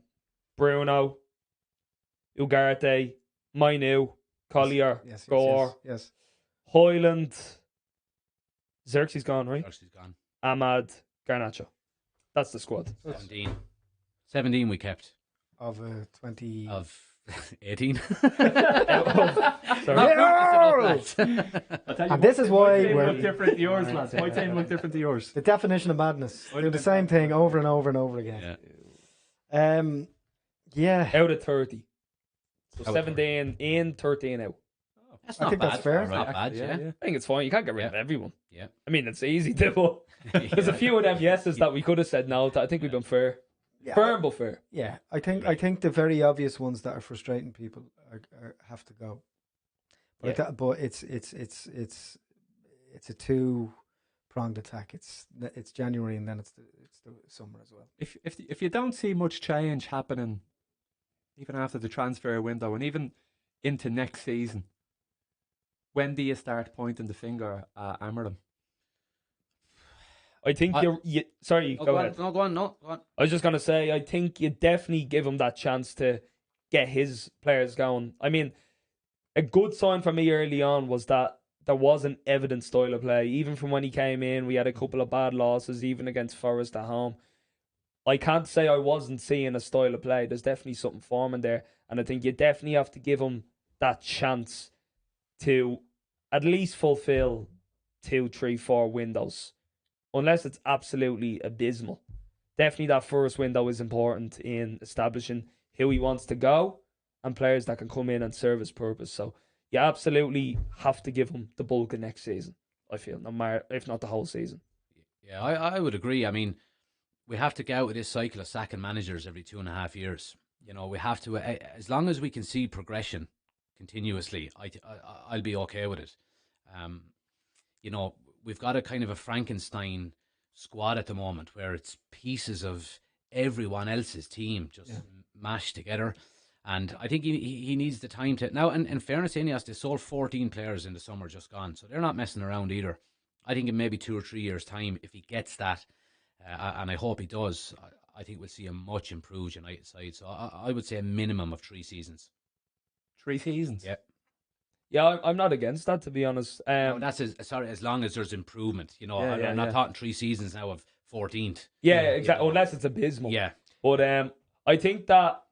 Bruno, Ugarte, Mainu, Collier, Yes. Gore, Yes. Hoyland, Xerxes gone, right? Xerxes gone. Ahmad, Garnacho. That's the squad. 17. 17 we kept. Of 20. Of 18. Sorry. And this is why My team we're look different to yours, lads. My team look different to yours. the definition of madness. Do the same thing over and over and over again. Yeah. Yeah. Out of 30. So Out of 17 in, 13 out. That's I not think bad. that's fair. That's not bad, yeah. I think it's fine. You can't get rid of Yeah. everyone. Yeah. I mean, it's easy to, but there's a few of them yeses that we could have said no to. I think we've been fair. Yeah. Firm but fair. Yeah, I think the very obvious ones that are frustrating people have to go. But Yeah. but it's a two-pronged attack. It's January and then it's the summer as well. If you don't see much change happening, even after the transfer window and even into next season, when do you start pointing the finger at Amorim? I think sorry, go ahead. No, go on. I was just going to say, I think you definitely give him that chance to get his players going. I mean, a good sign for me early on was that there was an evident style of play. Even from when he came in, we had a couple of bad losses, even against Forest at home. I can't say I wasn't seeing a style of play. There's definitely something forming there, and I think you definitely have to give him that chance to at least fulfill 2, 3, 4 windows, unless it's absolutely abysmal. Definitely that first window is important in establishing who he wants to go and players that can come in and serve his purpose. So you absolutely have to give him the bulk of next season, I feel, no matter, if not the whole season. Yeah, I would agree. I mean, we have to get out of this cycle of sacking managers every 2.5 years. You know, we have to, as long as we can see progression continuously, I'll be okay with it. You know, we've got a kind of a Frankenstein squad at the moment where it's pieces of everyone else's team just mashed together. And I think he needs the time to... Now, and in fairness, Ineos, they sold 14 players in the summer just gone, so they're not messing around either. I think in maybe 2 or 3 years' time, if he gets that, and I hope he does, I think we'll see a much improved United side. So I would say a minimum of 3 seasons. 3 seasons? Yeah. Yeah, I'm not against that, to be honest. No, that's as long as there's improvement. You know, I'm not talking 3 seasons now of 14th. Yeah, exactly. You know. Unless it's abysmal. Yeah. But I think that,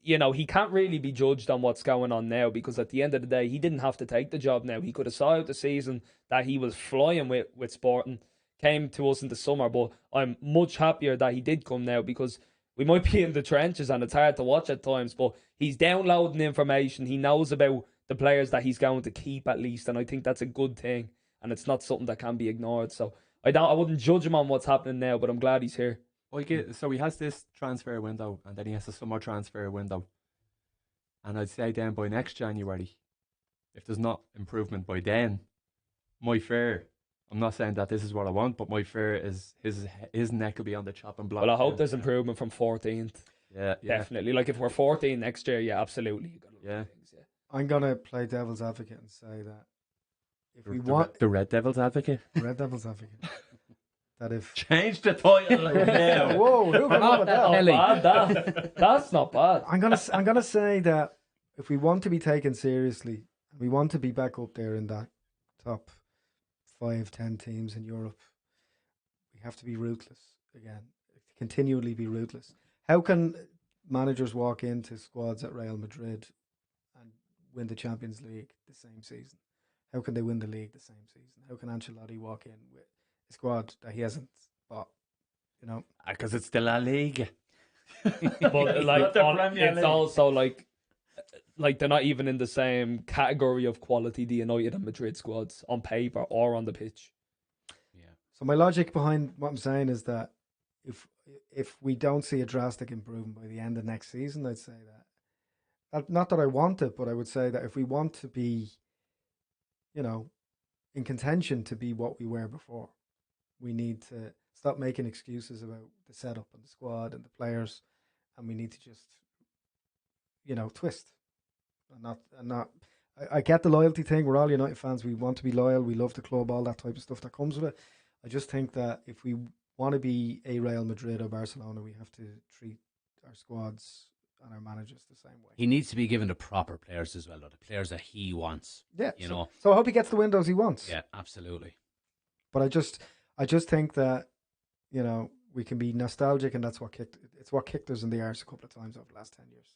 you know, he can't really be judged on what's going on now, because at the end of the day, he didn't have to take the job now. He could have saw out the season that he was flying with Sporting, came to us in the summer. But I'm much happier that he did come now, because we might be in the trenches and it's hard to watch at times, but he's downloading information. He knows about the players that he's going to keep at least, and I think that's a good thing, and it's not something that can be ignored. So I wouldn't judge him on what's happening now, but I'm glad he's here. So he has this transfer window, and then he has a summer transfer window. And I'd say then by next January, if there's not improvement by then, my fear, I'm not saying that this is what I want, but my fear is his neck will be on the chopping block. Well, I hope there's improvement from 14th. Yeah. Definitely. Like if we're 14 next year, yeah, absolutely. Yeah. I'm gonna play devil's advocate and say that if we The want the Red Devil's advocate. Red Devil's advocate, that if Change the title now. whoa, who came up with that? That's not bad. I'm gonna say that if we want to be taken seriously, we want to be back up there in that top 5-10 teams in Europe, we have to be ruthless again. Continually be ruthless. How can managers walk into squads at Real Madrid and win the Champions League the same season? How can they win the league the same season? How can Ancelotti walk in with a squad that he hasn't bought? You know, Because it's the La Liga. But like, it's also like they're not even in the same category of quality, the United and Madrid squads, on paper or on the pitch. Yeah. so my logic behind what I'm saying is that if we don't see a drastic improvement by the end of next season, I'd say that not that I want it, but I would say that if we want to be, you know, in contention to be what we were before, we need to stop making excuses about the setup and the squad and the players, and we need to just, you know, twist and not. I get the loyalty thing. We're all United fans. We want to be loyal. We love the club, all that type of stuff that comes with it. I just think that if we want to be a Real Madrid or Barcelona, we have to treat our squads and our managers the same way. He needs to be given the proper players as well, though, the players that he wants. Yeah, you know. So I hope he gets the windows he wants. Yeah, absolutely. But I just think that, you know, we can be nostalgic, and that's what kicked us in the arse a couple of times over the last 10 years.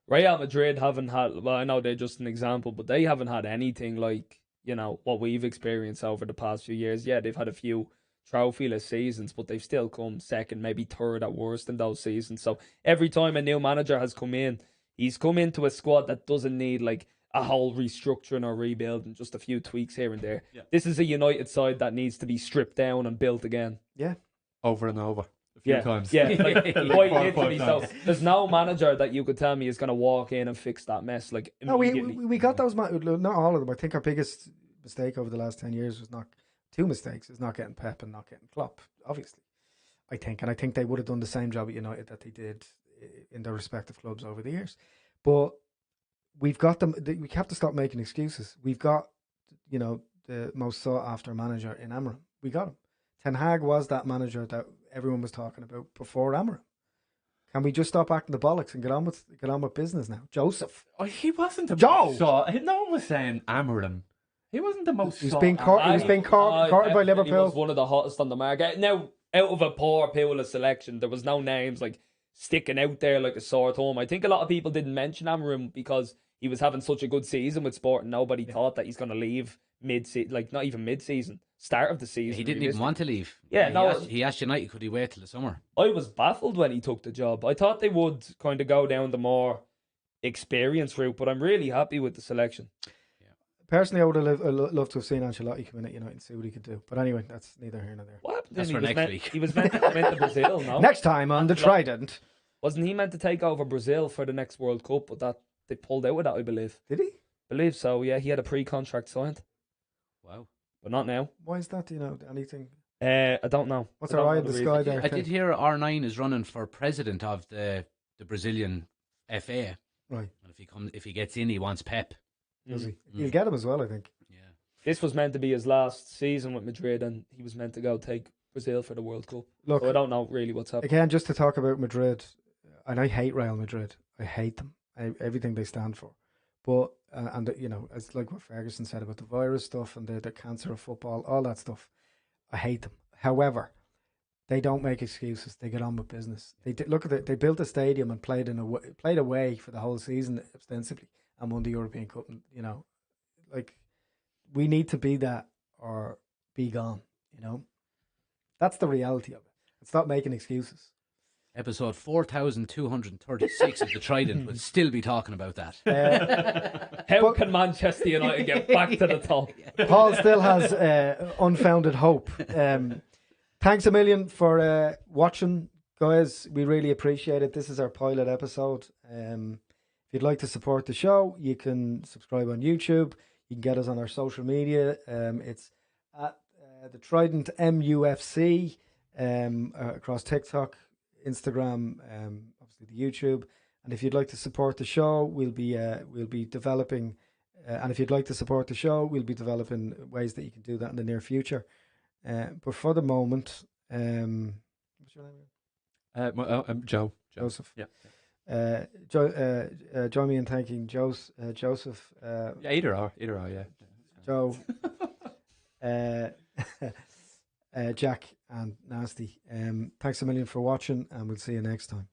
Real Madrid haven't had, well, I know they're just an example, but they haven't had anything like, you know, what we've experienced over the past few years. Yeah, they've had a few trophyless seasons, but they've still come second, maybe third at worst in those seasons. So every time a new manager has come in, he's come into a squad that doesn't need like a whole restructuring or rebuild and just a few tweaks here and there. Yeah. This is a United side that needs to be stripped down and built again. Yeah. Over and over. A few times. Yeah, like, quite 4 or 5 literally. So times. there's no manager that you could tell me is going to walk in and fix that mess like No, immediately. we got those, not all of them. I think our biggest mistake over the last 10 years was not getting Pep and not getting Klopp, obviously. I think they would have done the same job at United that they did in their respective clubs over the years. But we've got them. We have to stop making excuses. We've got, you know, the most sought after manager in Amorim. We got him. Ten Hag was that manager that everyone was talking about before Amorim. Can we just stop acting the bollocks and get on with business now? Joseph. Oh, he wasn't the Joe! most sought. No one was saying Amorim. He wasn't the most He's sought been after. courted by Definitely Liverpool. was one of the hottest on the market. Now, out of a poor pool of selection. There was no names like sticking out there like a sore thumb. I think a lot of people didn't mention Amorim because he was having such a good season with Sport, and nobody thought that he's going to leave mid-season, like not even mid-season, start of the season. He didn't even want to leave. He asked United, could he wait till the summer? I was baffled when he took the job. I thought they would kind of go down the more experience route, but I'm really happy with the selection. Personally, I would have loved to have seen Ancelotti come in at United and see what he could do. But anyway, that's neither here nor there. What happened? That's for next week. He was meant to come into Brazil, no? Next time on the Trident. Wasn't he meant to take over Brazil for the next World Cup? But that they pulled out with that, I believe. Did he? Believe so, yeah. He had a pre-contract signed. Wow. But not now. Why is that? Do you know anything? I don't know. What's our eye in the sky there? I did hear R9 is running for president of the Brazilian FA. Right. And if he gets in, he wants Pep. Does he? He'll get him as well, I think. Yeah. This was meant to be his last season with Madrid, and he was meant to go take Brazil for the World Cup. Look, so I don't know really what's happening. Again, just to talk about Madrid, and I hate Real Madrid. I hate them. Everything they stand for. But, it's like what Ferguson said about the virus stuff and the cancer of football, all that stuff. I hate them. However, they don't make excuses. They get on with business. They they built a stadium and played away for the whole season ostensibly and won the European Cup. And, we need to be that or be gone. That's the reality of it. Stop making excuses. Episode 4236 of the Trident will still be talking about that. How can Manchester United get back to the top? Paul still has unfounded hope. Thanks a million for watching, guys. We really appreciate it. This is our pilot episode. If you'd like to support the show, you can subscribe on YouTube. You can get us on our social media. It's at the Trident MUFC across TikTok, Instagram, obviously the YouTube. And if you'd like to support the show, we'll be developing. And if you'd like to support the show, we'll be developing ways that you can do that in the near future. But for the moment, what's your name? Joe. Joseph. Yeah. Join me in thanking Joseph. Either or, yeah. Joe. Jack and Nasti. Thanks a million for watching, and we'll see you next time.